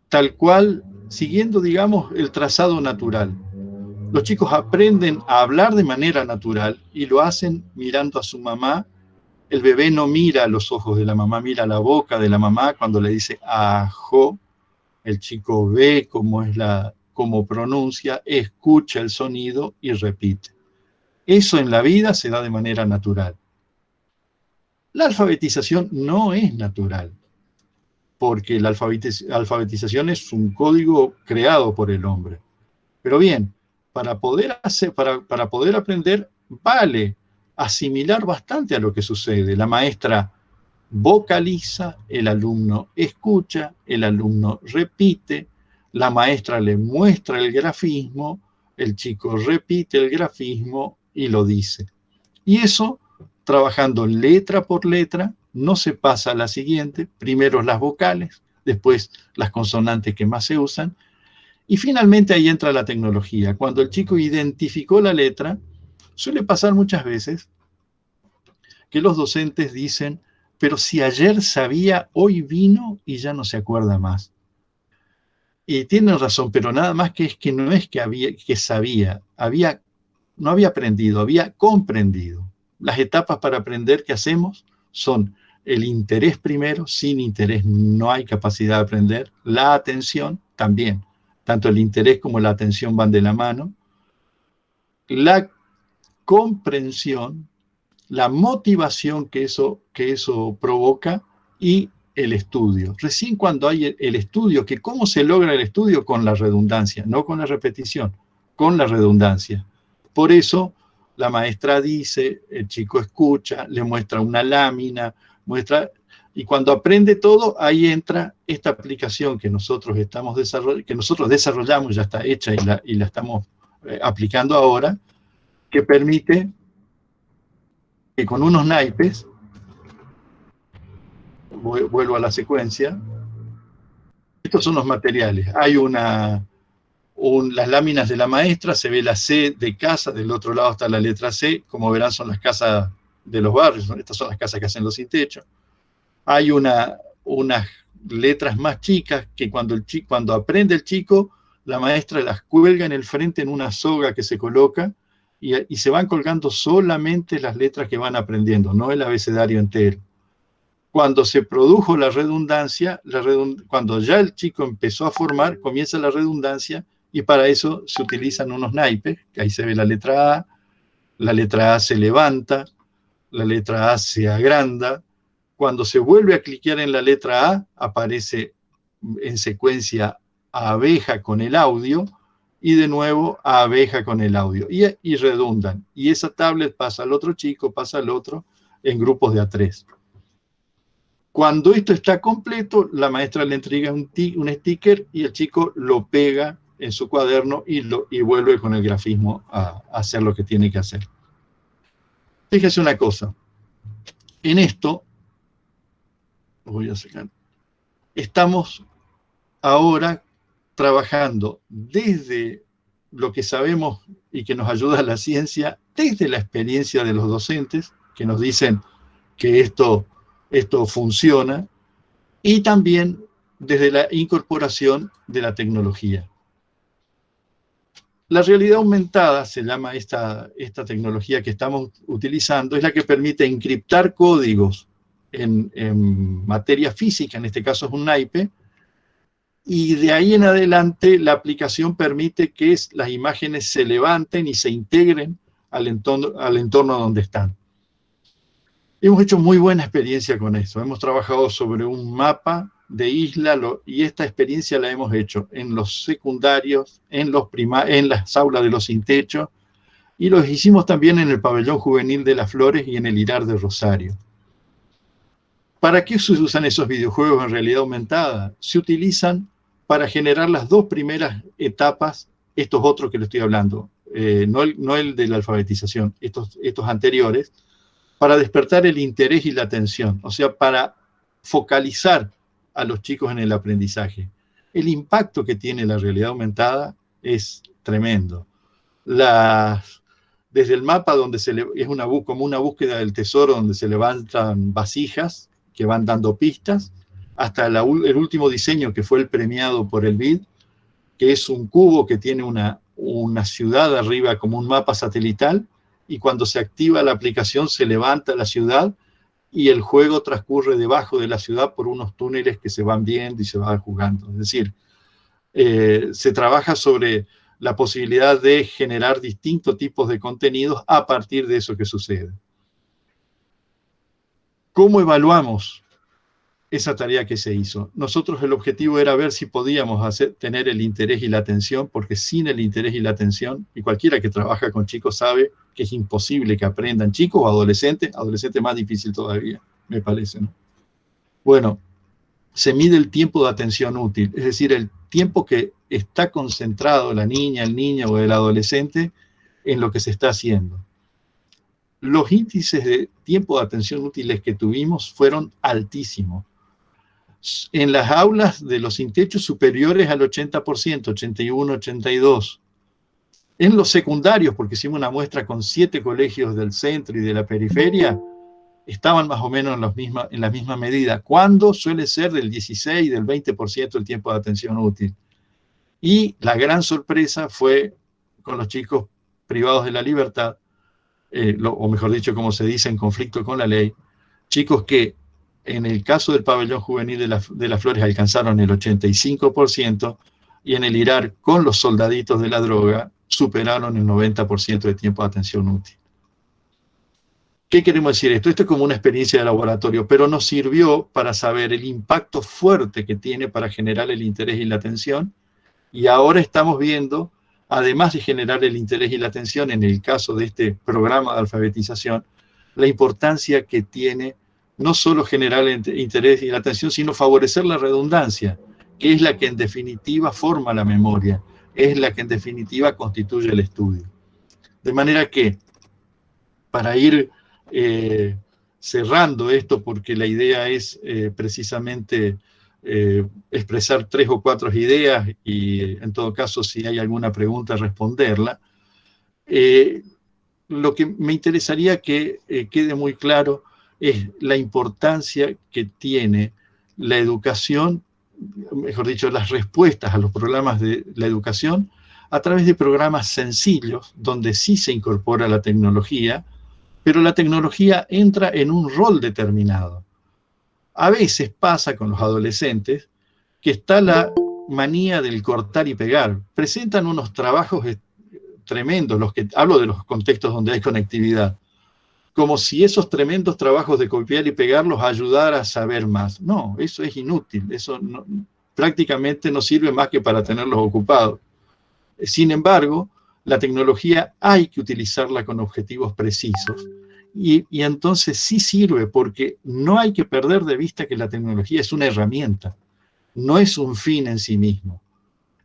tal cual, siguiendo, digamos, el trazado natural. Los chicos aprenden a hablar de manera natural y lo hacen mirando a su mamá. El bebé no mira a los ojos de la mamá, mira a la boca de la mamá cuando le dice ajo. El chico ve cómo pronuncia, escucha el sonido y repite. Eso en la vida se da de manera natural. La alfabetización no es natural, porque la alfabetización es un código creado por el hombre. Pero bien, para poder aprender, vale asimilar bastante a lo que sucede. La maestra vocaliza, el alumno escucha, el alumno repite, la maestra le muestra el grafismo, el chico repite el grafismo y lo dice. Y eso, trabajando letra por letra, no se pasa a la siguiente, primero las vocales, después las consonantes que más se usan, y finalmente ahí entra la tecnología. Cuando el chico identificó la letra, suele pasar muchas veces que los docentes dicen, pero si ayer sabía, hoy vino y ya no se acuerda más. Y tienen razón, pero nada más que es que no es que sabía, no había aprendido, había comprendido. Las etapas para aprender que hacemos son el interés primero, sin interés no hay capacidad de aprender, la atención también, tanto el interés como la atención van de la mano, la comprensión, la motivación que eso provoca y el estudio. Recién cuando hay el estudio, que ¿cómo se logra el estudio? Con la redundancia, no con la repetición, con la redundancia. Por eso la maestra dice, el chico escucha, le muestra una lámina, y cuando aprende todo, ahí entra esta aplicación que nosotros desarrollamos, ya está hecha y la estamos aplicando ahora, que permite que con unos naipes, vuelvo a la secuencia, estos son los materiales. Hay las láminas de la maestra, se ve la C de casa, del otro lado está la letra C, como verán son las casas de los barrios, estas son las casas que hacen los sin techo. Hay unas letras más chicas que cuando aprende el chico, la maestra las cuelga en el frente en una soga que se coloca y se van colgando solamente las letras que van aprendiendo, no el abecedario entero. Cuando se produjo la redundancia, cuando ya el chico empezó a formar, comienza la redundancia y para eso se utilizan unos naipes, que ahí se ve la letra A se levanta, la letra A se agranda. Cuando se vuelve a cliquear en la letra A, aparece en secuencia abeja con el audio y de nuevo abeja con el audio y redundan. Y esa tablet pasa al otro chico, pasa al otro en grupos de A3. Cuando esto está completo, la maestra le entrega un sticker y el chico lo pega en su cuaderno y vuelve con el grafismo a hacer lo que tiene que hacer. Fíjese una cosa. En esto, voy a sacar, estamos ahora trabajando desde lo que sabemos y que nos ayuda la ciencia, desde la experiencia de los docentes, que nos dicen que esto funciona, y también desde la incorporación de la tecnología. La realidad aumentada, se llama esta tecnología que estamos utilizando, es la que permite encriptar códigos en materia física, en este caso es un naipe, y de ahí en adelante la aplicación permite que las imágenes se levanten y se integren al entorno donde están. Hemos hecho muy buena experiencia con esto. Hemos trabajado sobre un mapa de isla y esta experiencia la hemos hecho en los secundarios, en las aulas de los sin techo y los hicimos también en el pabellón juvenil de Las Flores y en el Hilar de Rosario. ¿Para qué se usan esos videojuegos en realidad aumentada? Se utilizan para generar las dos primeras etapas, estos otros que le estoy hablando, no el de la alfabetización, estos anteriores, para despertar el interés y la atención, o sea, para focalizar a los chicos en el aprendizaje. El impacto que tiene la realidad aumentada es tremendo. Desde el mapa, donde es como una búsqueda del tesoro, donde se levantan vasijas que van dando pistas, hasta el último diseño que fue el premiado por el BID, que es un cubo que tiene una ciudad arriba como un mapa satelital, y cuando se activa la aplicación se levanta la ciudad y el juego transcurre debajo de la ciudad por unos túneles que se van viendo y se van jugando. Es decir, se trabaja sobre la posibilidad de generar distintos tipos de contenidos a partir de eso que sucede. ¿Cómo evaluamos esa tarea que se hizo? Nosotros el objetivo era ver si podíamos tener el interés y la atención, porque sin el interés y la atención, y cualquiera que trabaja con chicos sabe que es imposible que aprendan, chicos o adolescentes más difícil todavía, me parece, ¿no? Bueno, se mide el tiempo de atención útil, es decir, el tiempo que está concentrado la niña, el niño o el adolescente en lo que se está haciendo. Los índices de tiempo de atención útiles que tuvimos fueron altísimos. En las aulas de los sin techo superiores al 80%, 81, 82. En los secundarios, porque hicimos una muestra con 7 colegios del centro y de la periferia, estaban más o menos en la misma medida, cuando suele ser del 16, del 20% el tiempo de atención útil. Y la gran sorpresa fue con los chicos privados de la libertad, o mejor dicho, como se dice, en conflicto con la ley, chicos que en el caso del pabellón juvenil de las Flores alcanzaron el 85%, y en el IRAR con los soldaditos de la droga superaron el 90% de tiempo de atención útil. ¿Qué queremos decir esto? Esto es como una experiencia de laboratorio, pero nos sirvió para saber el impacto fuerte que tiene para generar el interés y la atención, y ahora estamos viendo, además de generar el interés y la atención en el caso de este programa de alfabetización, la importancia que tiene no solo generar el interés y la atención, sino favorecer la redundancia, que es la que en definitiva forma la memoria, es la que en definitiva constituye el estudio. De manera que, para ir cerrando esto, porque la idea es precisamente expresar 3 o 4 ideas y en todo caso si hay alguna pregunta responderla, lo que me interesaría que quede muy claro es la importancia que tiene la educación, mejor dicho, las respuestas a los programas de la educación a través de programas sencillos donde sí se incorpora la tecnología, pero la tecnología entra en un rol determinado. A veces pasa con los adolescentes que está la manía del cortar y pegar. Presentan unos trabajos tremendos, hablo de los contextos donde hay conectividad, como si esos tremendos trabajos de copiar y pegar los ayudara a saber más. No, eso es inútil, eso prácticamente no sirve más que para tenerlos ocupados. Sin embargo, la tecnología hay que utilizarla con objetivos precisos. Y entonces sí sirve, porque no hay que perder de vista que la tecnología es una herramienta, no es un fin en sí mismo.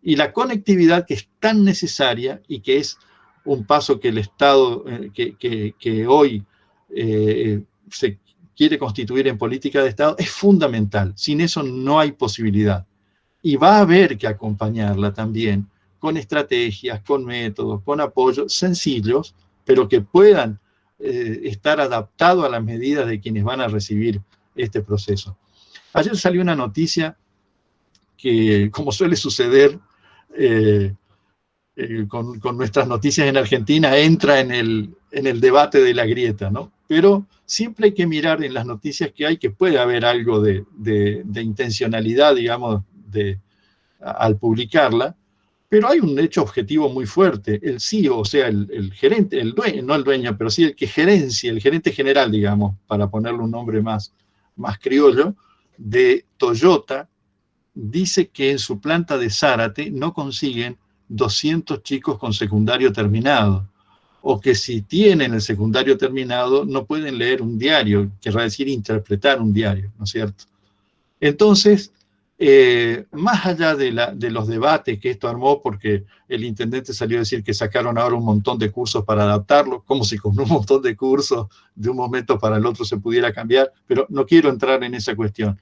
Y la conectividad, que es tan necesaria y que es un paso que el Estado, que hoy se quiere constituir en política de Estado, es fundamental. Sin eso no hay posibilidad. Y va a haber que acompañarla también con estrategias, con métodos, con apoyos sencillos, pero que puedan estar adaptados a las medidas de quienes van a recibir este proceso. Ayer salió una noticia que, como suele suceder con nuestras noticias en Argentina, entra en el debate de la grieta, ¿no? Pero siempre hay que mirar en las noticias que hay, que puede haber algo de intencionalidad, digamos, al publicarla, pero hay un hecho objetivo muy fuerte. El CEO, o sea, el gerente, el dueño, no el dueño, pero sí el que gerencia, el gerente general, digamos, para ponerle un nombre más criollo, de Toyota, dice que en su planta de Zárate no consiguen 200 chicos con secundario terminado, o que si tienen el secundario terminado no pueden leer un diario, querrá decir interpretar un diario, ¿no es cierto? Entonces, más allá de los debates que esto armó, porque el intendente salió a decir que sacaron ahora un montón de cursos para adaptarlo, como si con un montón de cursos de un momento para el otro se pudiera cambiar, pero no quiero entrar en esa cuestión.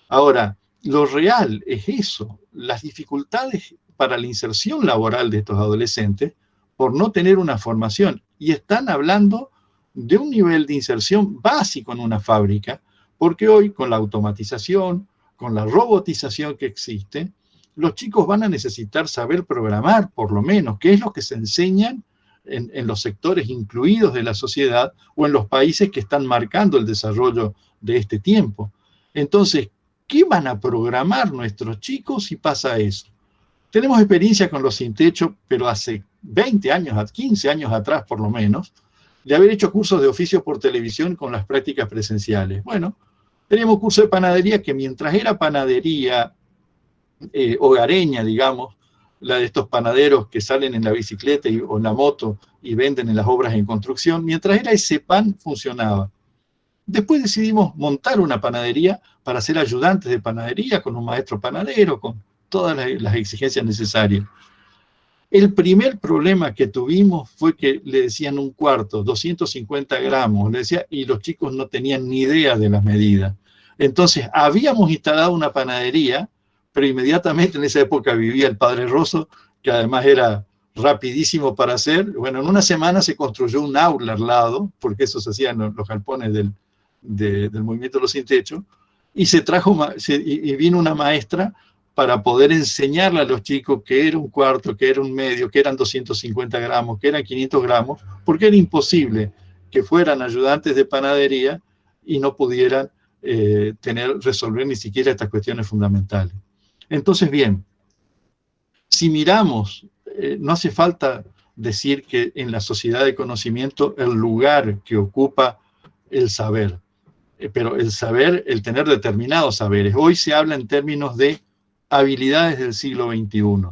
Ahora, lo real es eso, las dificultades para la inserción laboral de estos adolescentes por no tener una formación. Y están hablando de un nivel de inserción básico en una fábrica, porque hoy con la automatización, con la robotización que existe, los chicos van a necesitar saber programar, por lo menos, que es lo que se enseñan en los sectores incluidos de la sociedad o en los países que están marcando el desarrollo de este tiempo. Entonces, ¿qué van a programar nuestros chicos si pasa eso? Tenemos experiencia con los sin techo, pero hace 20 años, 15 años atrás por lo menos, de haber hecho cursos de oficio por televisión con las prácticas presenciales. Bueno, teníamos curso de panadería que mientras era panadería hogareña, digamos, la de estos panaderos que salen en la bicicleta o en la moto y venden en las obras en construcción, mientras era ese pan funcionaba. Después decidimos montar una panadería para ser ayudantes de panadería con un maestro panadero, con todas las exigencias necesarias. El primer problema que tuvimos fue que le decían un cuarto, 250 gramos, le decía, y los chicos no tenían ni idea de las medidas. Entonces, habíamos instalado una panadería, pero inmediatamente en esa época vivía el padre Rosso, que además era rapidísimo para hacer. Bueno, en una semana se construyó un aula al lado, porque eso se hacía en los galpones del movimiento de los sin techo, y y vino una maestra para poder enseñarle a los chicos que era un cuarto, que era un medio, que eran 250 gramos, que eran 500 gramos, porque era imposible que fueran ayudantes de panadería y no pudieran resolver ni siquiera estas cuestiones fundamentales. Entonces, bien, si miramos, no hace falta decir que en la sociedad de conocimiento el lugar que ocupa el saber, pero el saber, el tener determinados saberes. Hoy se habla en términos de habilidades del siglo XXI.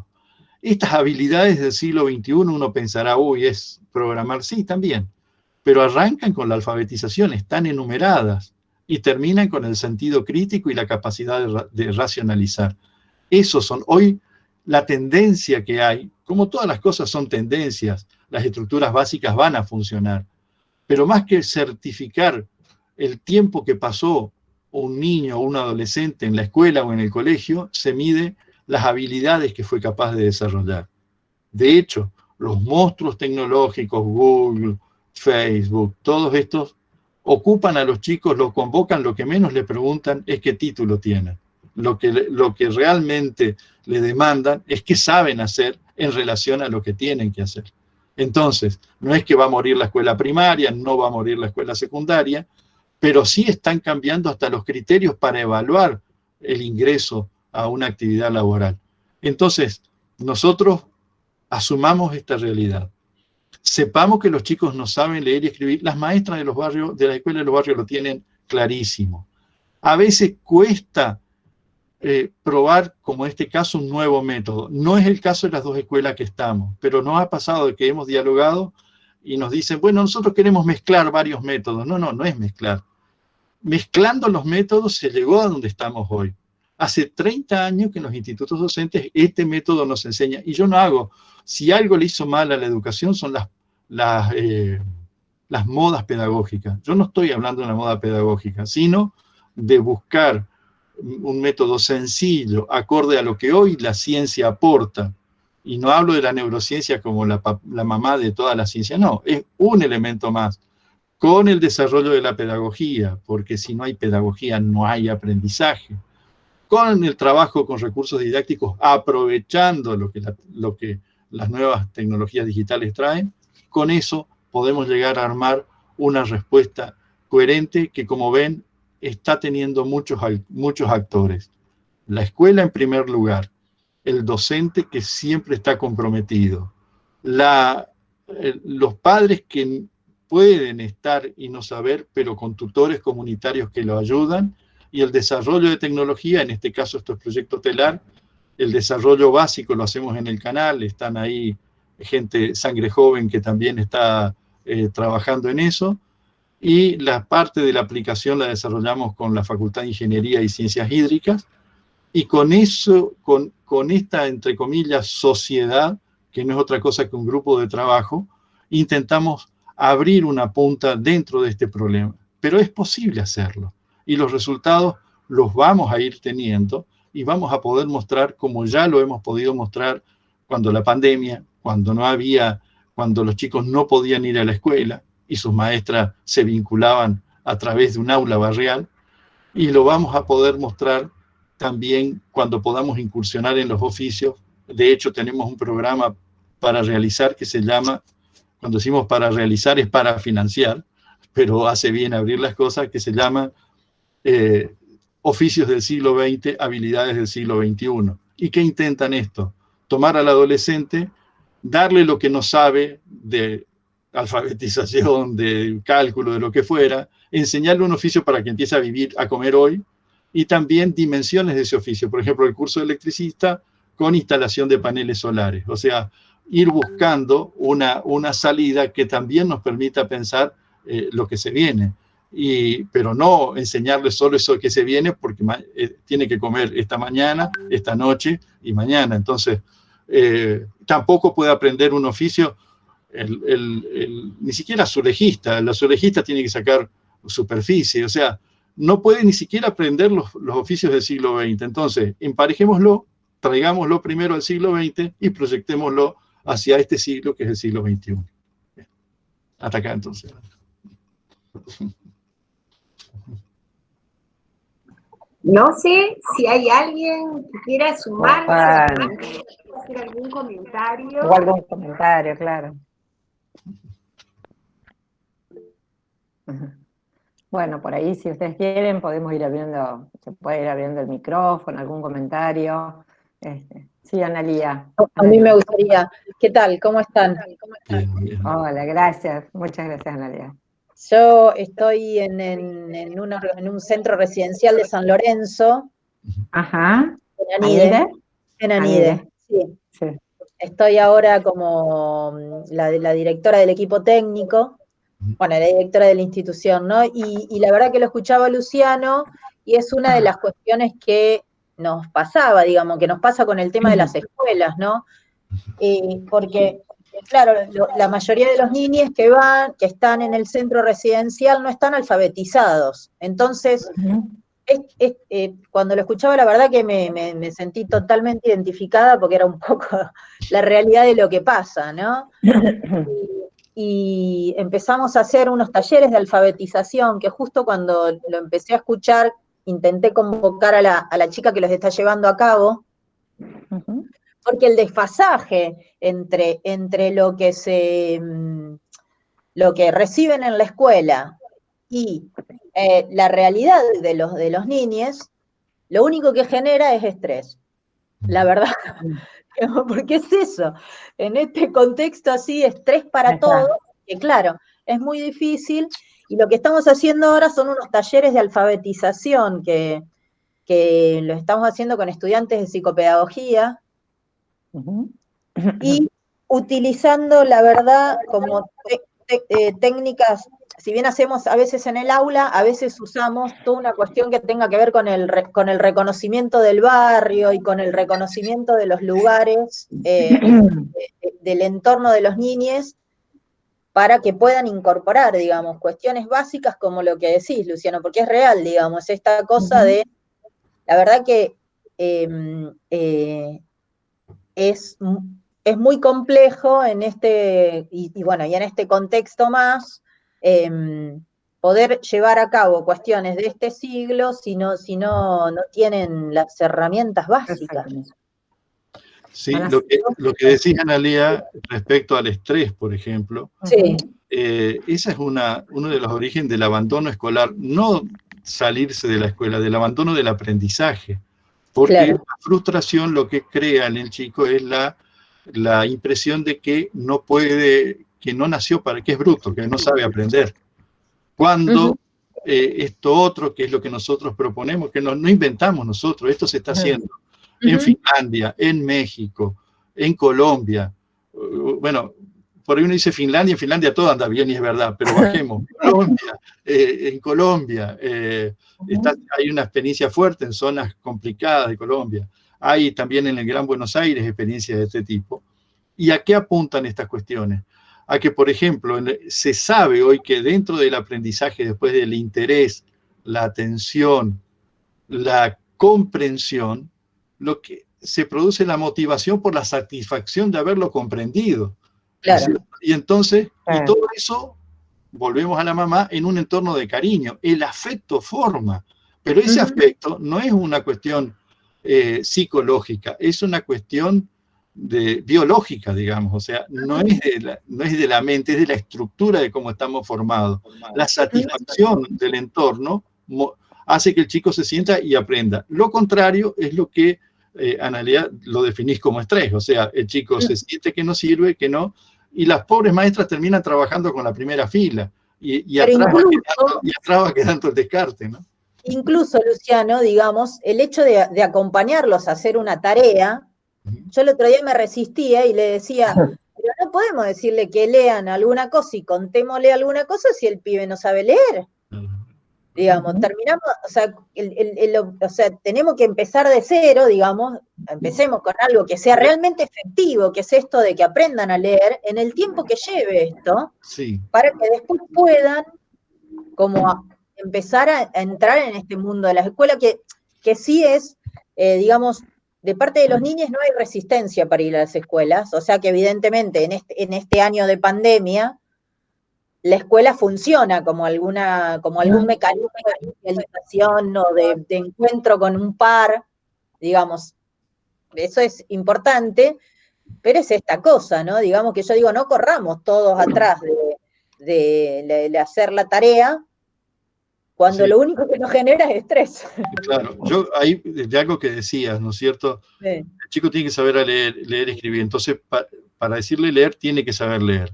Estas habilidades del siglo XXI uno pensará, uy, es programar, sí, también, pero arrancan con la alfabetización, están enumeradas y terminan con el sentido crítico y la capacidad de racionalizar. Esos son hoy la tendencia que hay. Como todas las cosas son tendencias, las estructuras básicas van a funcionar, pero más que certificar el tiempo que pasó un niño o un adolescente en la escuela o en el colegio, se mide las habilidades que fue capaz de desarrollar. De hecho, los monstruos tecnológicos, Google, Facebook, todos estos, ocupan a los chicos, los convocan, lo que menos le preguntan es qué título tienen. Lo que realmente le demandan es qué saben hacer en relación a lo que tienen que hacer. Entonces, no es que va a morir la escuela primaria, no va a morir la escuela secundaria, pero sí están cambiando hasta los criterios para evaluar el ingreso a una actividad laboral. Entonces, nosotros asumamos esta realidad. Sepamos que los chicos no saben leer y escribir. Las maestras de los barrios, de la escuela de los barrios lo tienen clarísimo. A veces cuesta probar, como en este caso, un nuevo método. No es el caso de las dos escuelas que estamos, pero nos ha pasado de que hemos dialogado y nos dicen, bueno, nosotros queremos mezclar varios métodos. No es mezclar. Mezclando los métodos se llegó a donde estamos hoy. Hace 30 años que en los institutos docentes este método nos enseña, y yo no hago, si algo le hizo mal a la educación son las modas pedagógicas. Yo no estoy hablando de una moda pedagógica, sino de buscar un método sencillo, acorde a lo que hoy la ciencia aporta. Y no hablo de la neurociencia como la mamá de toda la ciencia, no, es un elemento más. Con el desarrollo de la pedagogía, porque si no hay pedagogía no hay aprendizaje. Con el trabajo con recursos didácticos, aprovechando lo que las nuevas tecnologías digitales traen, con eso podemos llegar a armar una respuesta coherente que, como ven, está teniendo muchos actores. La escuela en primer lugar, el docente que siempre está comprometido, los padres que pueden estar y no saber, pero con tutores comunitarios que lo ayudan, y el desarrollo de tecnología, en este caso esto es Proyecto Telar, el desarrollo básico lo hacemos en el canal, están ahí gente, sangre joven que también está trabajando en eso, y la parte de la aplicación la desarrollamos con la Facultad de Ingeniería y Ciencias Hídricas, y con eso, con esta, entre comillas, sociedad, que no es otra cosa que un grupo de trabajo, intentamos abrir una punta dentro de este problema. Pero es posible hacerlo, y los resultados los vamos a ir teniendo, y vamos a poder mostrar, como ya lo hemos podido mostrar cuando la pandemia, cuando los chicos no podían ir a la escuela y sus maestras se vinculaban a través de un aula barrial, y lo vamos a poder mostrar también cuando podamos incursionar en los oficios. De hecho, tenemos un programa para realizar que se llama, cuando decimos para realizar es para financiar, pero hace bien abrir las cosas, que se llama Oficios del siglo XX, habilidades del siglo XXI. ¿Y qué intentan esto? Tomar al adolescente, darle lo que no sabe de alfabetización, de cálculo, de lo que fuera, enseñarle un oficio para que empiece a vivir, a comer hoy, y también dimensiones de ese oficio. Por ejemplo, el curso de electricista con instalación de paneles solares. O sea, ir buscando una salida que también nos permita pensar lo que se viene. Pero no enseñarle solo eso que se viene, porque tiene que comer esta mañana, esta noche y mañana. Entonces, tampoco puede aprender un oficio ni siquiera azulejista. El azulejista tiene que sacar superficie, o sea, no puede ni siquiera aprender los oficios del siglo XX. Entonces, emparejémoslo, traigámoslo primero al siglo XX y proyectémoslo hacia este siglo, que es el siglo XXI. Hasta acá, entonces. No sé si hay alguien que quiera sumarse, hacer algún comentario. O algún comentario, claro. Bueno, por ahí, si ustedes quieren, podemos ir abriendo, se puede ir abriendo el micrófono, algún comentario. Sí, Analía. A mí me gustaría. ¿Qué tal? ¿Cómo están? Bien, bien. Hola, gracias. Muchas gracias, Analía. Yo estoy en un centro residencial de San Lorenzo. Ajá. En Anide. En Anide, sí. Sí. Estoy ahora como la directora del equipo técnico, bueno, la directora de la institución, ¿no? Y la verdad que lo escuchaba Luciano, y es una de las cuestiones que nos pasaba, digamos, que nos pasa con el tema de las escuelas, ¿no? Porque, claro, la mayoría de los niños que están en el centro residencial no están alfabetizados. Entonces, cuando lo escuchaba, la verdad que me sentí totalmente identificada, porque era un poco la realidad de lo que pasa, ¿no? Y empezamos a hacer unos talleres de alfabetización, que justo cuando lo empecé a escuchar, intenté convocar a la chica que los está llevando a cabo, porque el desfasaje entre lo que reciben en la escuela y la realidad de los niños, lo único que genera es estrés. La verdad, porque es eso, en este contexto así, estrés para todos, que claro, es muy difícil, y lo que estamos haciendo ahora son unos talleres de alfabetización que lo estamos haciendo con estudiantes de psicopedagogía, y utilizando, la verdad, como técnicas, si bien hacemos a veces en el aula, a veces usamos toda una cuestión que tenga que ver con el reconocimiento del barrio y con el reconocimiento de los lugares, del entorno de los niños, para que puedan incorporar, digamos, cuestiones básicas como lo que decís, Luciano, porque es real, digamos, esta cosa de, la verdad que es muy complejo en bueno, y en este contexto más, poder llevar a cabo cuestiones de este siglo si no tienen las herramientas básicas. Sí, lo que decís, Analía, respecto al estrés, por ejemplo, sí. Esa es uno de los orígenes del abandono escolar, no salirse de la escuela, del abandono del aprendizaje, porque Claro. la frustración lo que crea en el chico es la impresión de que no puede, que no nació para, que es bruto, que no sabe aprender. Cuando esto otro, que es lo que nosotros proponemos, que no inventamos nosotros, esto se está haciendo en Finlandia, en México, en Colombia. Bueno, por ahí uno dice Finlandia, en Finlandia todo anda bien y es verdad, pero bajemos. Colombia, en Colombia hay una experiencia fuerte en zonas complicadas de Colombia. Hay también en el Gran Buenos Aires experiencias de este tipo. ¿Y a qué apuntan estas cuestiones? A que, por ejemplo, se sabe hoy que dentro del aprendizaje, después del interés, la atención, la comprensión, lo que se produce la motivación por la satisfacción de haberlo comprendido. Claro. Y entonces, y todo eso, volvemos a la mamá, en un entorno de cariño. El afecto forma, pero ese afecto no es una cuestión psicológica, es una cuestión biológica, digamos, o sea, no es de la mente, es de la estructura de cómo estamos formados. La satisfacción del entorno hace que el chico se sienta y aprenda. Lo contrario es lo que, Analia, lo definís como estrés, o sea, el chico se siente que no sirve, que no, y las pobres maestras terminan trabajando con la primera fila, y atrás va quedando el descarte, ¿no? Incluso, Luciano, digamos, el hecho de acompañarlos a hacer una tarea, yo el otro día me resistía y le decía, pero no podemos decirle que lean alguna cosa y contémosle alguna cosa si el pibe no sabe leer. Digamos, terminamos, o sea, tenemos que empezar de cero, digamos, empecemos con algo que sea realmente efectivo, que es esto de que aprendan a leer en el tiempo que lleve esto, para que después puedan como empezar a entrar en este mundo de la escuela, que sí es, digamos, de parte de los niños no hay resistencia para ir a las escuelas, o sea que evidentemente en este año de pandemia, la escuela funciona como algún mecanismo de socialización o de encuentro con un par, digamos, eso es importante, pero es esta cosa, ¿no? Digamos que yo digo, no corramos todos atrás de hacer la tarea, cuando lo único que nos genera es estrés. Claro, yo ahí, de algo que decías, ¿no es cierto? Sí. El chico tiene que saber leer y escribir, entonces para decirle leer, tiene que saber leer.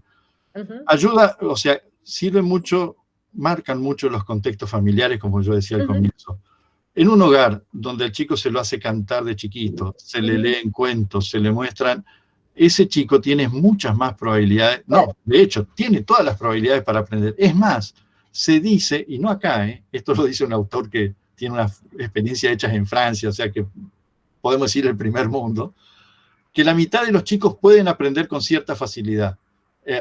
Ayuda, o sea, sirve mucho, marcan mucho los contextos familiares, como yo decía al comienzo. En un hogar donde el chico se lo hace cantar de chiquito, se le leen cuentos, se le muestran, ese chico tiene muchas más probabilidades, no, de hecho, tiene todas las probabilidades para aprender. Es más, se dice, y no acá, esto lo dice un autor que tiene una experiencia hecha en Francia, o sea que podemos decir el primer mundo, que la mitad de los chicos pueden aprender con cierta facilidad,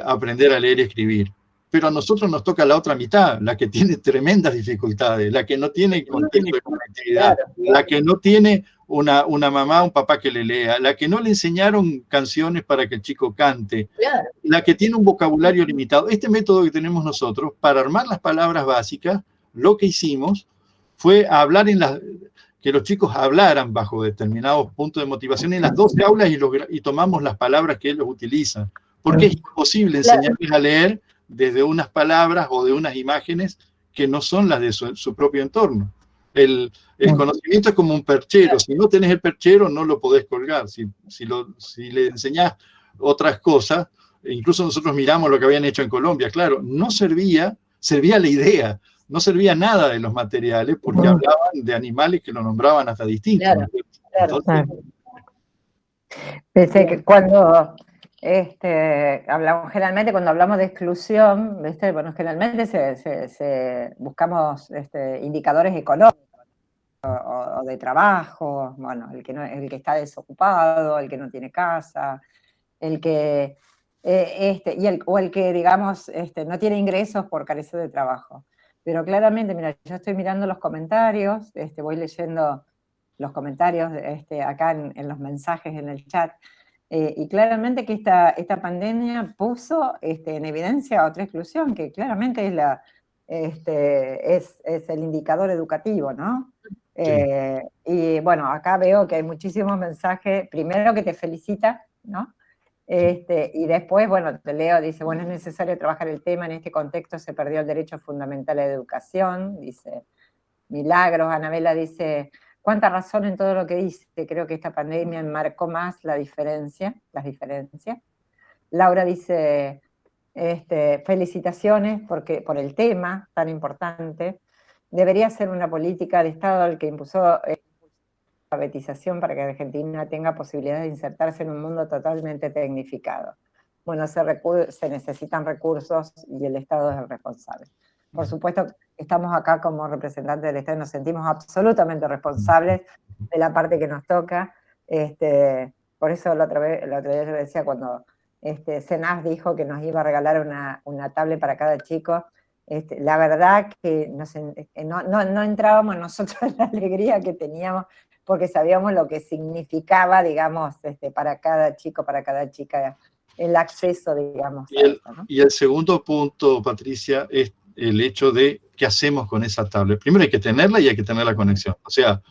aprender a leer y escribir, pero a nosotros nos toca la otra mitad, la que tiene tremendas dificultades, la que no tiene contexto de conectividad, la que no tiene una mamá, un papá que le lea, la que no le enseñaron canciones para que el chico cante, la que tiene un vocabulario limitado. Este método que tenemos nosotros, para armar las palabras básicas, lo que hicimos fue hablar que los chicos hablaran bajo determinados puntos de motivación en las 12 aulas y tomamos las palabras que ellos utilizan. Porque es imposible enseñarles a leer desde unas palabras o de unas imágenes que no son las de su propio entorno. El conocimiento es como un perchero. Si no tenés el perchero, no lo podés colgar. Si le enseñás otras cosas, incluso nosotros miramos lo que habían hecho en Colombia, claro, no servía la idea. No servía nada de los materiales porque hablaban de animales que lo nombraban hasta distintos. Entonces, pensé que cuando hablamos, generalmente cuando hablamos de exclusión, ¿viste? Bueno, generalmente buscamos indicadores económicos o de trabajo, bueno, el que está desocupado, el que no tiene casa, el que o el que, digamos, no tiene ingresos por carecer de trabajo. Pero claramente, mira, yo estoy mirando los comentarios, voy leyendo los comentarios acá en los mensajes en el chat, y claramente que esta pandemia puso en evidencia otra exclusión, que claramente es el indicador educativo, ¿no? Sí. Y bueno, acá veo que hay muchísimos mensajes, primero que te felicita, ¿no? Y después, bueno, te leo, dice, bueno, es necesario trabajar el tema, en este contexto se perdió el derecho fundamental a la educación, dice Milagros. Anabela dice, cuánta razón en todo lo que dice, creo que esta pandemia enmarcó más las diferencias. Laura dice, felicitaciones por el tema tan importante, debería ser una política de Estado el que impuso alfabetización para que Argentina tenga posibilidad de insertarse en un mundo totalmente tecnificado. Bueno, se necesitan recursos y el Estado es el responsable. Por supuesto, estamos acá como representantes del Estado y nos sentimos absolutamente responsables de la parte que nos toca. Por eso el otro día yo decía, cuando CENAF dijo que nos iba a regalar una tablet para cada chico, La verdad que no entrábamos nosotros en la alegría que teníamos, porque sabíamos lo que significaba, digamos, para cada chico, para cada chica, el acceso, digamos, a eso, ¿no? Y el segundo punto, Patricia, es el hecho de qué hacemos con esa tablet. Primero hay que tenerla y hay que tener la conexión. O sea,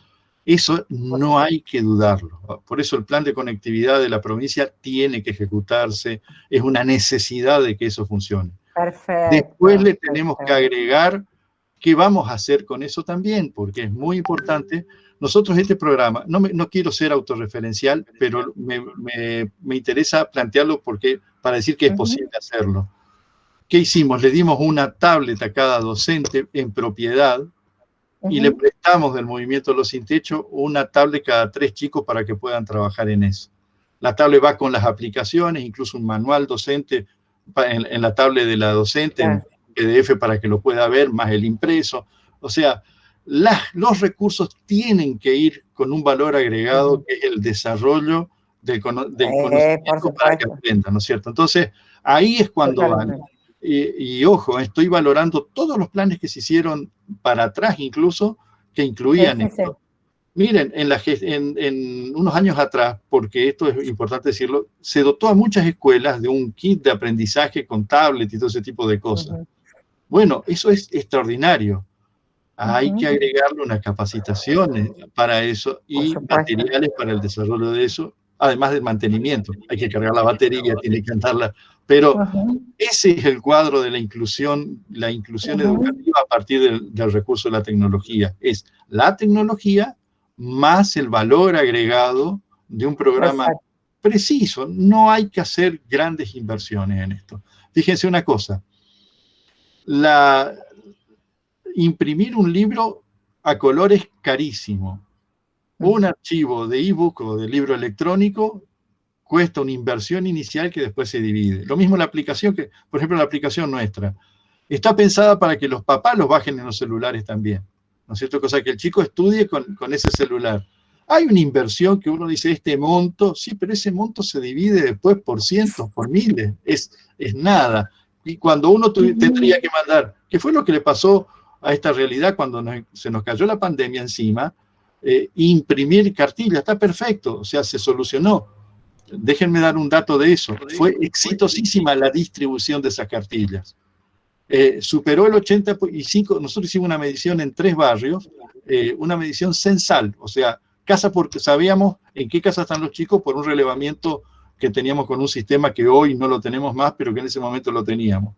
eso no hay que dudarlo. Por eso el plan de conectividad de la provincia tiene que ejecutarse. Es una necesidad de que eso funcione. Perfecto. Después le tenemos que agregar qué vamos a hacer con eso también, porque es muy importante. Nosotros este programa, no quiero ser autorreferencial, pero me interesa plantearlo para decir que es posible hacerlo. ¿Qué hicimos? Le dimos una tablet a cada docente en propiedad y le prestamos del Movimiento Los Sin Techo una tablet cada 3 chicos para que puedan trabajar en eso. La tablet va con las aplicaciones, incluso un manual docente en la tablet de la docente, en PDF para que lo pueda ver, más el impreso. O sea, los recursos tienen que ir con un valor agregado, que es el desarrollo del conocimiento para que aprendan, ¿no es cierto? Entonces, ahí es cuando van. Y ojo, estoy valorando todos los planes que se hicieron para atrás, incluso, que incluían esto. Miren, en unos años atrás, porque esto es importante decirlo, se dotó a muchas escuelas de un kit de aprendizaje con tablet y todo ese tipo de cosas. Bueno, eso es extraordinario. Hay que agregarle unas capacitaciones para eso y materiales para el desarrollo de eso, además del mantenimiento. Hay que cargar la batería, tiene que andarla. Pero ese es el cuadro de la inclusión educativa a partir del recurso de la tecnología. Es la tecnología más el valor agregado de un programa preciso. No hay que hacer grandes inversiones en esto. Fíjense una cosa. Imprimir un libro a color es carísimo. Un archivo de ebook o de libro electrónico cuesta una inversión inicial que después se divide. Lo mismo la aplicación, por ejemplo, la aplicación nuestra, está pensada para que los papás los bajen en los celulares también, ¿no es cierto? Cosa que el chico estudie con ese celular. Hay una inversión que uno dice, este monto, sí, pero ese monto se divide después por cientos, por miles, es nada. Y cuando uno tendría que mandar, ¿qué fue lo que le pasó a esta realidad cuando se nos cayó la pandemia encima? Imprimir cartillas, está perfecto, o sea, se solucionó. Déjenme dar un dato de eso. Fue exitosísima la distribución de esas cartillas. Superó el 85%. Nosotros hicimos una medición en 3 barrios, una medición censal, o sea, casa porque sabíamos en qué casa están los chicos por un relevamiento que teníamos con un sistema que hoy no lo tenemos más, pero que en ese momento lo teníamos.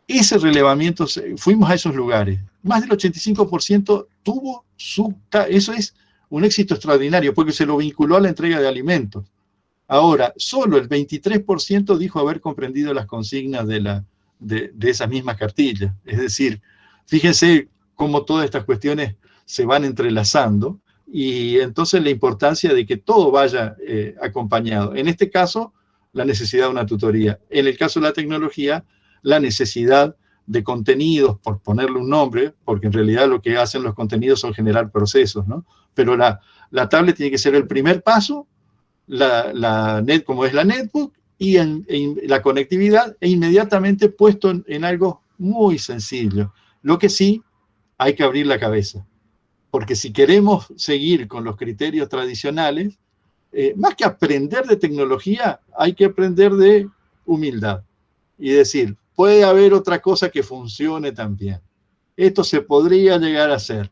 Ese relevamiento, fuimos a esos lugares. Más del 85% tuvo eso es un éxito extraordinario, porque se lo vinculó a la entrega de alimentos. Ahora, solo el 23% dijo haber comprendido las consignas de esas mismas cartillas. Es decir, fíjense cómo todas estas cuestiones se van entrelazando y entonces la importancia de que todo vaya acompañado. En este caso, la necesidad de una tutoría. En el caso de la tecnología, la necesidad de contenidos, por ponerle un nombre, porque en realidad lo que hacen los contenidos son generar procesos, ¿no? Pero la tablet tiene que ser el primer paso, como es la netbook, y la conectividad, e inmediatamente puesto en algo muy sencillo. Lo que sí, hay que abrir la cabeza, porque si queremos seguir con los criterios tradicionales, más que aprender de tecnología, hay que aprender de humildad y decir, puede haber otra cosa que funcione también. Esto se podría llegar a hacer.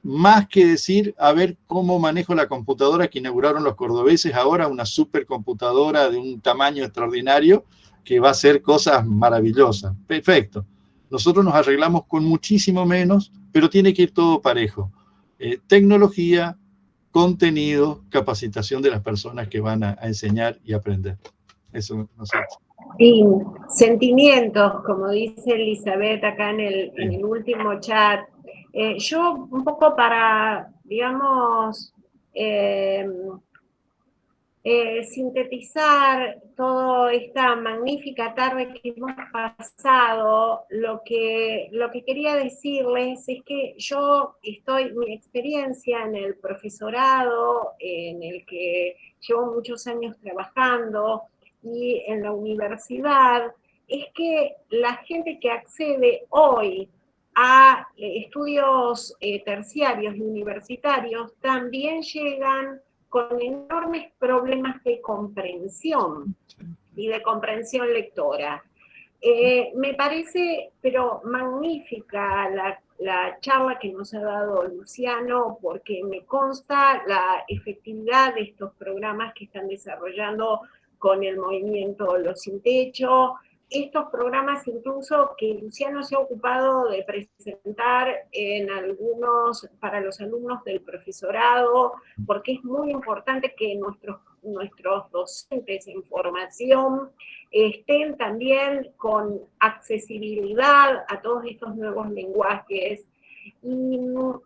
Más que decir, a ver cómo manejo la computadora que inauguraron los cordobeses, ahora una supercomputadora de un tamaño extraordinario que va a hacer cosas maravillosas. Perfecto. Nosotros nos arreglamos con muchísimo menos, pero tiene que ir todo parejo. Tecnología, contenido, capacitación de las personas que van a enseñar y aprender. Eso no sé. Y sentimientos, como dice Elizabeth acá en el último chat. Yo un poco para, digamos, sintetizar toda esta magnífica tarde que hemos pasado, lo que quería decirles es que mi experiencia en el profesorado, en el que llevo muchos años trabajando, y en la universidad, es que la gente que accede hoy a estudios terciarios y universitarios también llegan con enormes problemas de comprensión y de comprensión lectora. Me parece, pero magnífica la charla que nos ha dado Luciano, porque me consta la efectividad de estos programas que están desarrollando con el movimiento Los Sin Techo, estos programas incluso que Luciano se ha ocupado de presentar en algunos, para los alumnos del profesorado, porque es muy importante que nuestros docentes en formación estén también con accesibilidad a todos estos nuevos lenguajes. Y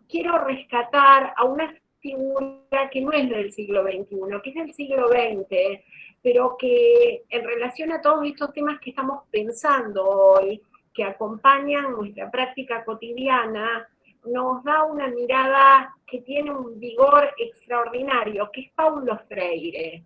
quiero rescatar a una figura que no es del siglo XXI, que es del siglo XX, pero que en relación a todos estos temas que estamos pensando hoy, que acompañan nuestra práctica cotidiana, nos da una mirada que tiene un vigor extraordinario, que es Paulo Freire.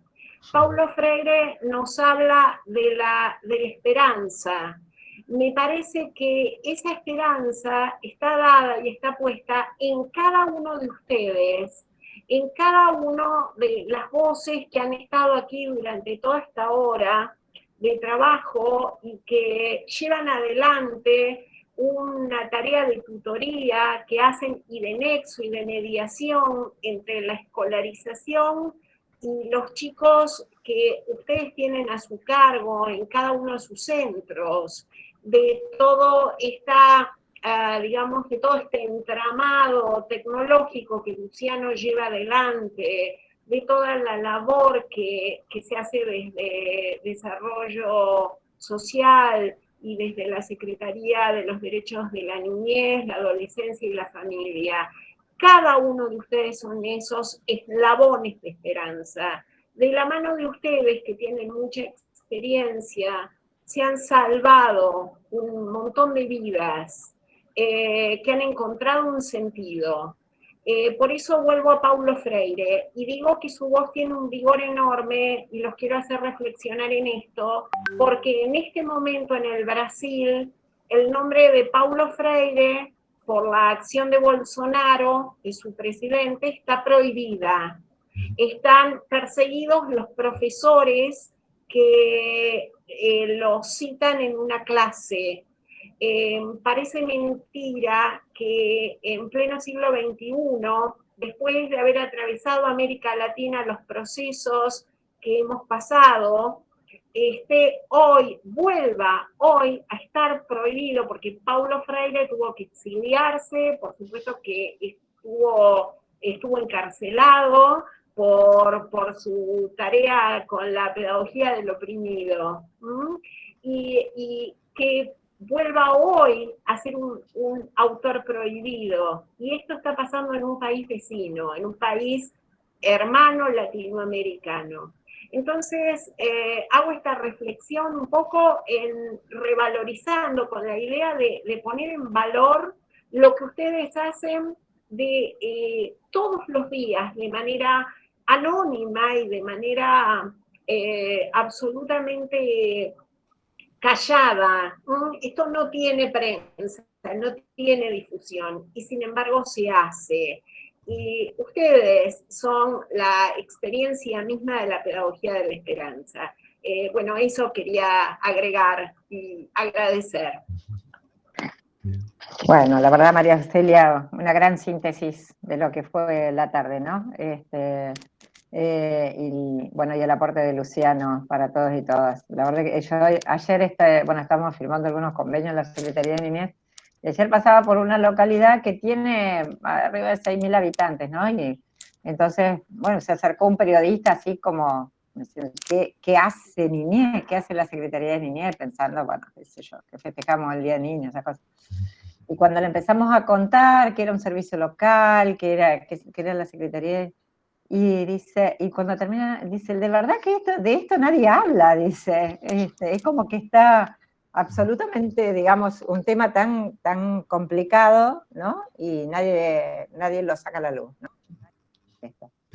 Paulo Freire nos habla de la esperanza. Me parece que esa esperanza está dada y está puesta en cada uno de ustedes, en cada una de las voces que han estado aquí durante toda esta hora de trabajo y que llevan adelante una tarea de tutoría que hacen y de nexo y de mediación entre la escolarización y los chicos que ustedes tienen a su cargo en cada uno de sus centros, de todo digamos, de todo este entramado tecnológico que Luciano lleva adelante, de toda la labor que se hace desde desarrollo social y desde la Secretaría de los Derechos de la Niñez, la Adolescencia y la Familia. Cada uno de ustedes son esos eslabones de esperanza. De la mano de ustedes, que tienen mucha experiencia, se han salvado un montón de vidas, que han encontrado un sentido. Por eso vuelvo a Paulo Freire y digo que su voz tiene un vigor enorme y los quiero hacer reflexionar en esto, porque en este momento en el Brasil el nombre de Paulo Freire, por la acción de Bolsonaro, de su presidente, está prohibida. Están perseguidos los profesores que los citan en una clase. Parece mentira que en pleno siglo XXI, después de haber atravesado América Latina los procesos que hemos pasado, vuelva hoy a estar prohibido, porque Paulo Freire tuvo que exiliarse, por supuesto que estuvo encarcelado por su tarea con la pedagogía del oprimido. Y que vuelva hoy a ser un autor prohibido. Y esto está pasando en un país vecino, en un país hermano latinoamericano. Entonces, hago esta reflexión un poco revalorizando con la idea de poner en valor lo que ustedes hacen de todos los días, de manera anónima y de manera absolutamente callada. Esto no tiene prensa, no tiene difusión, y sin embargo se hace. Y ustedes son la experiencia misma de la pedagogía de la esperanza. Bueno, eso quería agregar y agradecer. Bueno, la verdad, María Celia, una gran síntesis de lo que fue la tarde, ¿no? Y bueno, y el aporte de Luciano para todos y todas. La verdad que yo ayer, estamos firmando algunos convenios en la Secretaría de Niñez, y ayer pasaba por una localidad que tiene arriba de 6.000 habitantes, ¿no? Y entonces, bueno, se acercó un periodista así como, ¿qué hace Niñez? ¿Qué hace la Secretaría de Niñez? Pensando, bueno, qué sé yo, que festejamos el Día del Niño, esas cosas. Y cuando le empezamos a contar que era un servicio local, que era la Secretaría, y cuando termina, dice, de verdad que de esto nadie habla, dice, es como que está absolutamente, digamos, un tema tan, tan complicado, ¿no? Y nadie lo saca a la luz, ¿no?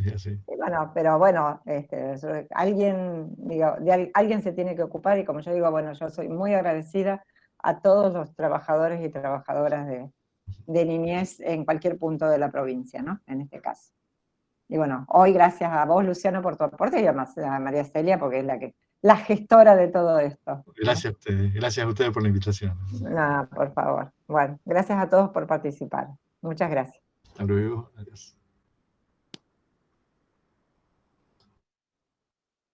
Es así. Bueno, pero bueno, alguien, digo, alguien se tiene que ocupar y como yo digo, bueno, yo soy muy agradecida a todos los trabajadores y trabajadoras de niñez en cualquier punto de la provincia, ¿no? En este caso. Y bueno, hoy gracias a vos, Luciano, por tu aporte y a María Celia, porque es la gestora de todo esto. Gracias a ustedes por la invitación. Nada, por favor. Bueno, gracias a todos por participar. Muchas gracias. Hasta luego. Adiós.